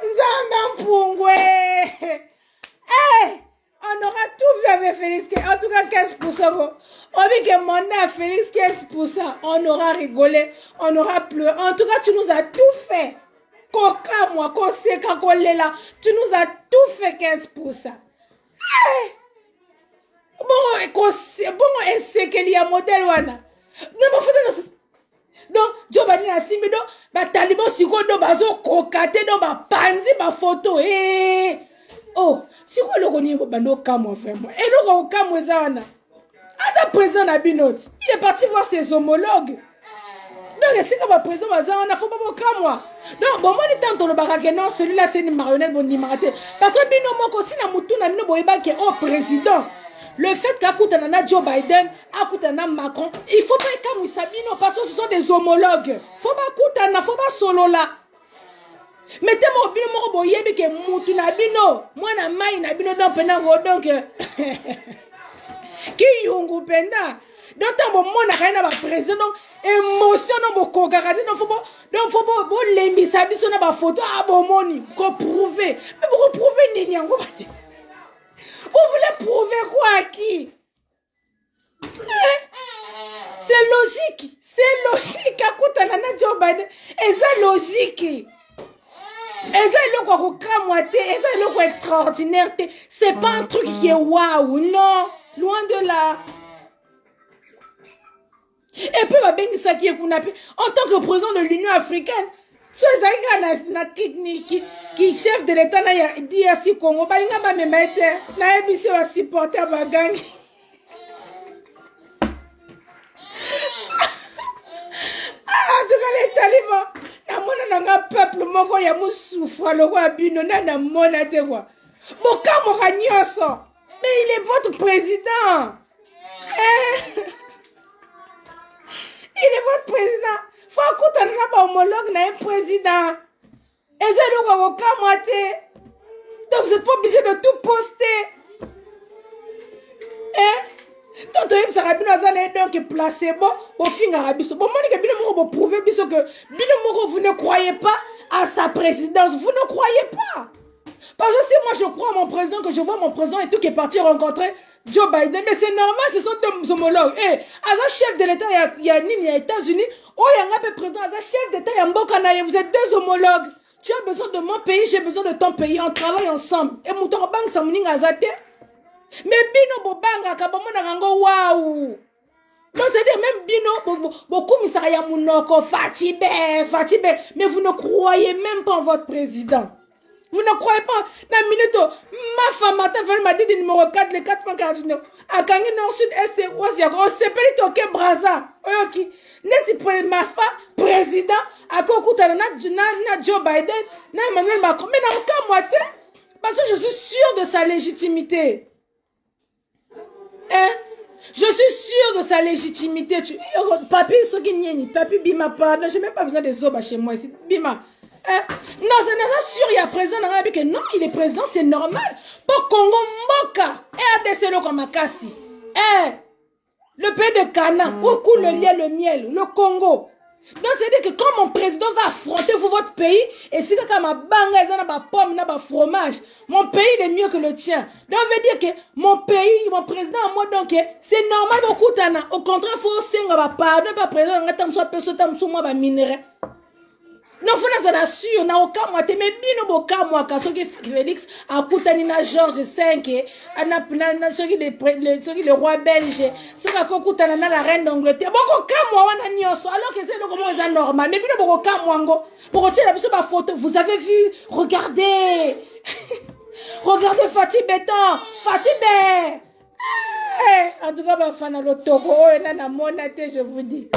Nzamba mpungwe On aura tout vu avec Félix. En tout cas, 15%. Bon. On dit que demandé à Félix 15%. On aura rigolé. On aura pleuré. En tout cas, tu nous as tout fait. Coca, moi, qu'on sait quand on est là. Tu nous as tout fait 15%. Hey! Bon, c'est qu'il y a un modèle. Non, mais donc, Joe Biden a simbi do, ba taliban siko do bazo kokate do ba panzi ba photo. Oh, siko loko ni bando kamo vraiment. Et loko kamo zana. Asa président na binoti. Il est parti voir ses homologues. Donc, c'est comme président bazana, faut pas kamo. Donc, bon, moi ni tant le barake non, celui-là c'est une marionnette bon ni maraté. Parce que bino moko sina mutu na bino boyeba ke oh président. Le fait qu'Akoutana Joe Biden, Akoutana Macron, il ne faut pas que Sabino parce que ce sont des homologues. Il ne faut pas Koutana, il ne faut pas solo là. Mettez-moi au bino, moi, je vais que Moutuna Bino, moi, na mai na bino dans Penango, donc, qui yungu penda. Donc, tant bon, moi, na rien à président, donc, émotion, non, bon, kokarate, donc, faut pas l'aimer, ça, biso, na ba photo, ah, bon, moni, pour prouver. Mais pour prouver, n'y a pas. Vous voulez prouver quoi à qui? C'est logique. C'est logique. Écoute, Nana Joe Biden. Et c'est logique. Et c'est le quoi extraordinaire. C'est pas un truc qui est waouh. Non. Loin de là. Et puis, en tant que président de l'Union africaine, qui chef de l'État na DRC Congo, balinga ba memete na émission à supporter ba gang. Ah, tout les talibans, na mona na peuple moko ya mu souffre le roi bino na mona te quoi. Boka mo kanyoso. Mais il est votre président. Il est votre président. Faut écouter un homologue na un président. Et c'est le roi donc vous n'êtes pas obligé de tout poster. Donc tu as donc placebo au fin arabiso. Bon moi que bino moko prouver biso que bino moko vous ne croyez pas à sa présidence, vous ne croyez pas. Parce que si moi je crois à mon président, que je vois mon président et tout qui est parti rencontrer Joe Biden, mais c'est normal, ce sont des homologues. As un chef de l'État, il y a les États-Unis, oh, il y a un président, as un chef d'État, il y a un Mbokanaye, vous êtes deux homologues. Tu as besoin de mon pays, j'ai besoin de ton pays, on travaille ensemble. Et Mouton Bang, ça m'a azate. Mais Bino Bobanga, Kabamona Rango, waouh! Non, c'est-à-dire même Bino, beaucoup Misaya Mounoko, Fatibé, mais vous ne croyez même pas en votre président. Vous ne croyez pas? Dans une minute, ma femme m'a dit le numéro 4, les 449. À Kangi Nord Sud, est on s'est pas dit ok, Braza. Ok. N'est-ce ma femme, président, à Kokuta, na Joe Biden, na Emmanuel Macron. Mais dans le cas, moi, parce que je suis sûr de sa légitimité. Hein? Je suis sûr de sa légitimité. Papi, ce qui n'y est, papi, Bima, pardon, j'ai même pas besoin des obas chez moi ici. Bima. Non, c'est sûr, il y a président dans la que non, il est président, c'est normal. Pour Congo Mboka, et ADC le Komakasi. Le pays de Cana, où coule le lait, le miel, le Congo. Donc, c'est-à-dire que quand mon président va affronter vous, votre pays, et si quelqu'un m'a bangé, il y a ma pomme, il y a ma fromage, mon pays il est mieux que le tien. Donc, ça veut dire que mon pays, mon président, moi, donc, c'est normal beaucoup, Tana. Au contraire, il faut aussi, pardon, pas président, on va pas minerai. Non, faut na sûr, na aucun mois, mais bino boka moi, quand Félix a coutani na Georges V, na le roi belge, ce qu'a coutana na la reine d'Angleterre, boko kamwa wana nyoso, alors que c'est comment c'est normal, mais bino boko kamwango, pour tirer la biso ba photo, vous avez vu, regardez, regardez Fatibé, en tout cas, bah fana le toko, na monate, je vous dis.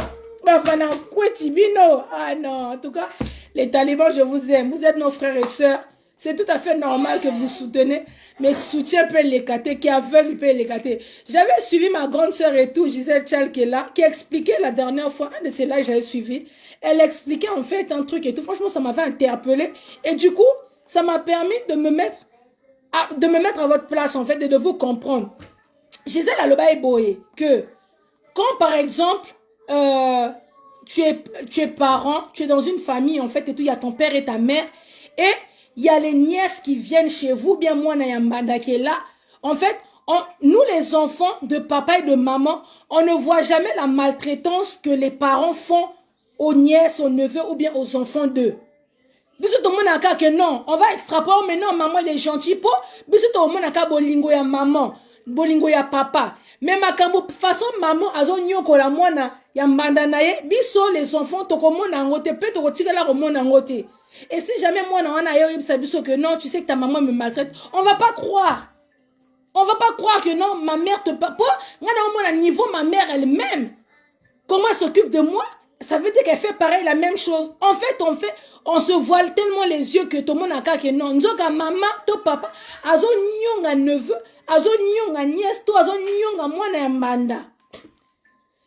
Ah non, en tout cas, les talibans, je vous aime. Vous êtes nos frères et sœurs. C'est tout à fait normal que vous soutenez. Mais soutien peut l'écarter, qui est aveugle peut l'écarter. J'avais suivi ma grande sœur et tout, Gisèle Tchal, qui est là, qui expliquait la dernière fois, un de ces lives j'avais suivi. Elle expliquait en fait un truc et tout. Franchement, ça m'avait interpellé. Et du coup, ça m'a permis de me mettre à votre place, en fait, et de vous comprendre. Gisèle Aloba Eboye, que quand, par exemple, tu es parent, tu es dans une famille en fait et tout, il y a ton père et ta mère et il y a les nièces qui viennent chez vous, bien moi Nayambanda qui est là, En fait, nous les enfants de papa et de maman, on ne voit jamais la maltraitance que les parents font aux nièces, aux neveux ou bien aux enfants d'eux. Biso to mona ka que non, on va extrapoler, mais non, maman il est gentil po. Biso to mona ka bolingo ya maman, bolingo ya papa. Mais makambo façon maman azo nyoko la mwana ya mbanda na ye, biso les enfants to komona ngote pe to kotikala komona ngote. Et si jamais moi na yo yebisa biso que non, tu sais que ta maman me maltraite, on va pas croire. On va pas croire que non, ma mère te papa, moi à niveau ma mère elle-même. Comment elle s'occupe de moi? Ça veut dire qu'elle fait pareil, la même chose. En fait, on se voile tellement les yeux que tout le monde a que non. Nous avons maman, ton papa, azo nyonga neveu, azo nyonga nièce, to azo nyonga mwana ya mbanda.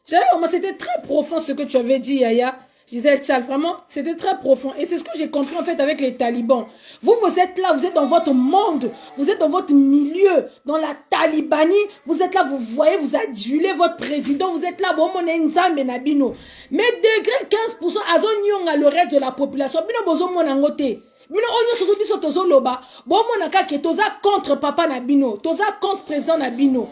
C'était très profond ce que tu avais dit, Yaya. Gisèle Tchal, vraiment, c'était très profond. Et c'est ce que j'ai compris en fait avec les talibans. Vous êtes là, vous êtes dans votre monde, vous êtes dans votre milieu, dans la talibanie, vous êtes là, vous voyez, vous adulez votre président, vous êtes là, bon, mon ensemble, Nabino. Mais degré 15%, azon nyonga le reste de la population, bino bozo mon angote. Bino onyo surtout biso tozo loba, bon, mon akake, toza contre papa Nabino, toza contre président Nabino.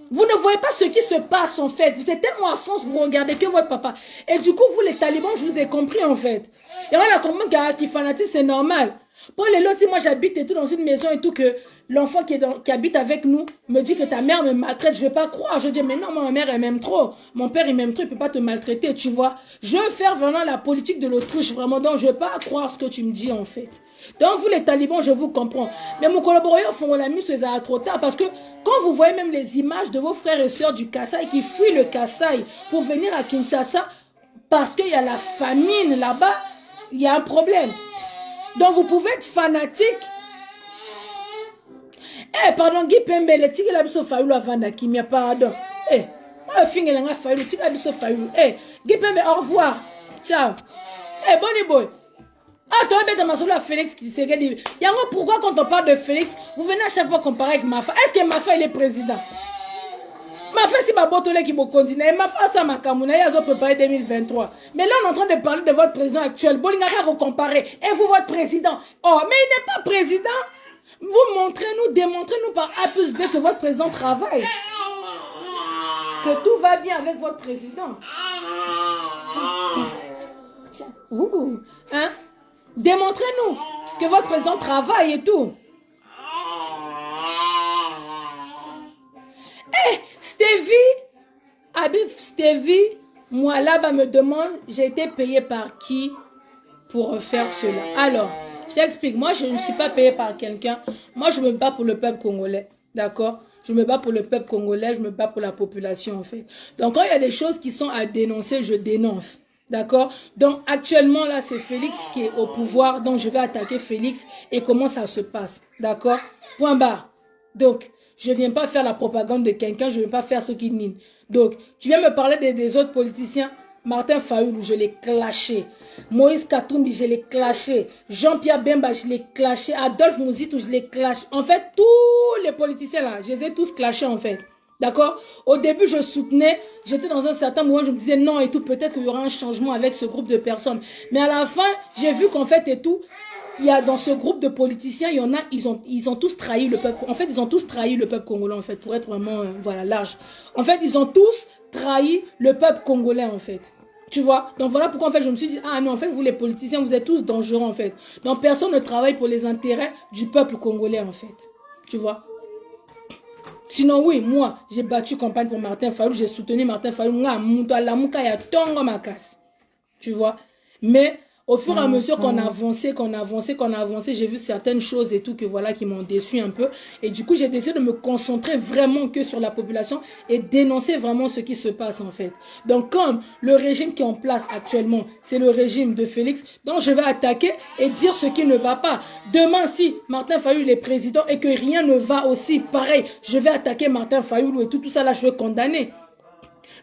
Vous ne voyez pas ce qui se passe en fait. Vous êtes tellement à France, vous regardez que votre papa. Et du coup, vous les talibans, je vous ai compris en fait. Et voilà, comme un qui fanatique, c'est normal. Pour les autres, si moi j'habite et tout dans une maison et tout, que l'enfant qui habite avec nous me dit que ta mère me maltraite, je ne vais pas croire. Je dis, mais non, ma mère elle m'aime trop. Mon père il m'aime trop, il ne peut pas te maltraiter, tu vois. Je veux faire vraiment la politique de l'autruche, vraiment. Donc, je ne vais pas croire ce que tu me dis en fait. Donc, vous les talibans, je vous comprends. Mais mon collaborateur font la mise à trop tard parce que quand vous voyez même les images de vos frères et sœurs du Kasaï qui fuient le Kasaï pour venir à Kinshasa parce qu'il y a la famine là-bas, il y a un problème. Donc, vous pouvez être fanatique. Eh, pardon, Guy Pembe, le tigre la biso fayoulou avant d'Akimia, pardon. Eh, moi, le finger la fayoulou, le tigre la biso fayoulou. Eh, Guy Pembe, au revoir. Ciao. Eh, bonne boy. Ah, toi, bête, ma soeur, Félix qui s'est dit. Yango, pourquoi quand on parle de Félix, vous venez à chaque fois comparer avec Mafa? Est-ce que Mafa, il est président? Mafa, si ma botole qui vous continue, Mafa, ça m'a camouna, ils ont préparé 2023. Mais là, on est en train de parler de votre président actuel. Bolingaka, vous comparez. Et vous, votre président. Oh, mais il n'est pas président. Vous montrez-nous, démontrez-nous par A plus B que votre président travaille. Que tout va bien avec votre président. Tiens. Ouh. Hein? Démontrez-nous que votre président travaille et tout. Eh, Stevie, Habib Stevie, moi là-bas me demande, j'ai été payé par qui pour faire cela? Alors, je t'explique, moi je ne suis pas payé par quelqu'un. Moi je me bats pour le peuple congolais, d'accord? Je me bats pour le peuple congolais, je me bats pour la population en fait. Donc quand il y a des choses qui sont à dénoncer, je dénonce. D'accord? Donc actuellement là c'est Félix qui est au pouvoir, donc je vais attaquer Félix et comment ça se passe. D'accord? Point barre. Donc je ne viens pas faire la propagande de quelqu'un, je ne viens pas faire ce qui nient. Donc tu viens me parler des autres politiciens. Martin Fayoulou, je l'ai clashé. Moïse Katumbi, je l'ai clashé. Jean-Pierre Bemba, je l'ai clashé. Adolphe Mouzitou, je l'ai clashé. En fait, tous les politiciens là, je les ai tous clashés en fait. D'accord? Au début, je soutenais, j'étais dans un certain moment, je me disais non et tout, peut-être qu'il y aura un changement avec ce groupe de personnes. Mais à la fin, j'ai vu qu'en fait et tout, il y a dans ce groupe de politiciens, il y en a, ils ont tous trahi le peuple. En fait, ils ont tous trahi le peuple congolais, en fait, pour être vraiment, voilà, large. En fait, ils ont tous trahi le peuple congolais, en fait. Tu vois? Donc voilà pourquoi, en fait, je me suis dit, ah non, en fait, vous les politiciens, vous êtes tous dangereux, en fait. Donc personne ne travaille pour les intérêts du peuple congolais, en fait. Tu vois? Sinon, oui, moi, j'ai battu campagne pour Martin Fayoulou, j'ai soutenu Martin Fayoulou, tu vois? Mais au fur et à mesure qu'on avançait, j'ai vu certaines choses et tout que voilà qui m'ont déçu un peu. Et du coup, j'ai décidé de me concentrer vraiment que sur la population et dénoncer vraiment ce qui se passe en fait. Donc, comme le régime qui est en place actuellement, c'est le régime de Félix, donc je vais attaquer et dire ce qui ne va pas. Demain, si Martin Fayoulou est président et que rien ne va aussi, pareil, je vais attaquer Martin Fayoulou et tout ça là, je vais condamner.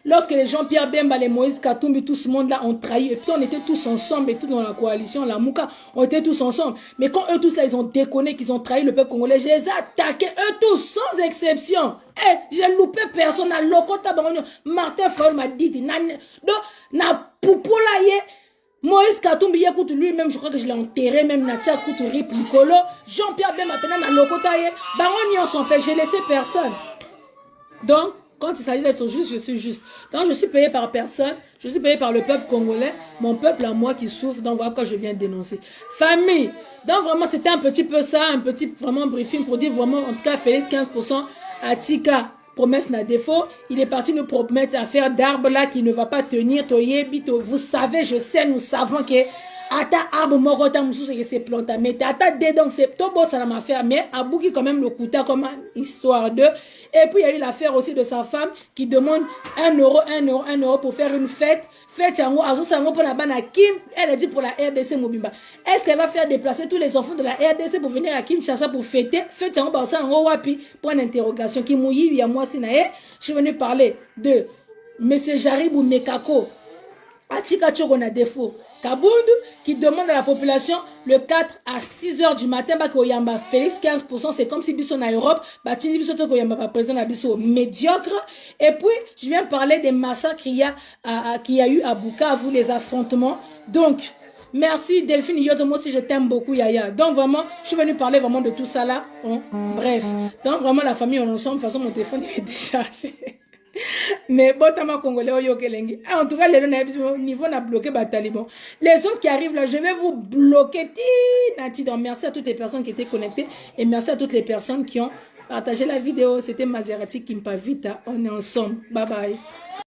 Lorsque les Jean-Pierre Bemba, les Moïse Katumbi, tout ce monde-là ont trahi, et puis on était tous ensemble, et tout dans la coalition, la Mouka, on était tous ensemble. Mais quand eux tous là, ils ont déconné, qu'ils ont trahi le peuple congolais, je les ai attaqués, eux tous, sans exception. Eh, j'ai loupé personne, à Lokota, Martin Fayoulou m'a dit, na poupoulaye, Moïse Katumbi écoute lui-même, je crois que je l'ai enterré, même Natia Koutou Rip Nicolo, Jean-Pierre Bemba Pena dans Lokotaye, Baron Nyon sont faits, j'ai laissé personne. Donc, quand il s'agit d'être juste, je suis juste. Donc, je suis payé par personne, je suis payé par le peuple congolais, mon peuple à moi qui souffre, donc voilà quoi je viens de dénoncer. Famille, donc vraiment c'était un petit peu ça, un petit vraiment briefing pour dire vraiment, en tout cas Félix 15%, Atika. Promesse n'a défaut, il est parti nous promettre à faire d'arbre là qui ne va pas tenir, vous savez, je sais, nous savons que ata arbre morota moussou que c'est planté, mais ata dé donc c'est tout beau ça m'a fait, mais Abouki quand même le coûta comme histoire de, et puis il y a eu l'affaire aussi de sa femme qui demande 1 euro pour faire une fête yango, azo sango pour la bana Kin, elle a dit pour la RDC Mobimba, est-ce qu'elle va faire déplacer tous les enfants de la RDC pour venir à Kinshasa pour fêter, fête yango ba sango wapi, point d'interrogation, qui mouille, il y a moi sinae, je suis venu parler de Monsieur Jaribou Mekako, Atika Tchogo na défaut, Kabundu qui demande à la population le 4 à 6 heures du matin bah Koyamba Félix 15%, c'est comme si biso en Europe bah tini biso to Koyamba pas présent na biso médiocre. Et puis je viens parler des massacres qu'il y a eu à Bukavu, les affrontements. Donc merci Delphine Yoto, moi aussi je t'aime beaucoup Yaya. Donc vraiment je suis venu parler vraiment de tout ça là. Bref, donc vraiment la famille on ensemble, de toute façon mon téléphone il est déchargé. Mais bon, Congolais, en tout cas, le niveau n'a bloqué les talibans. Les autres qui arrivent là, je vais vous bloquer. Donc, merci à toutes les personnes qui étaient connectées et merci à toutes les personnes qui ont partagé la vidéo. C'était Maserati Kimpa Vita. On est ensemble. Bye bye.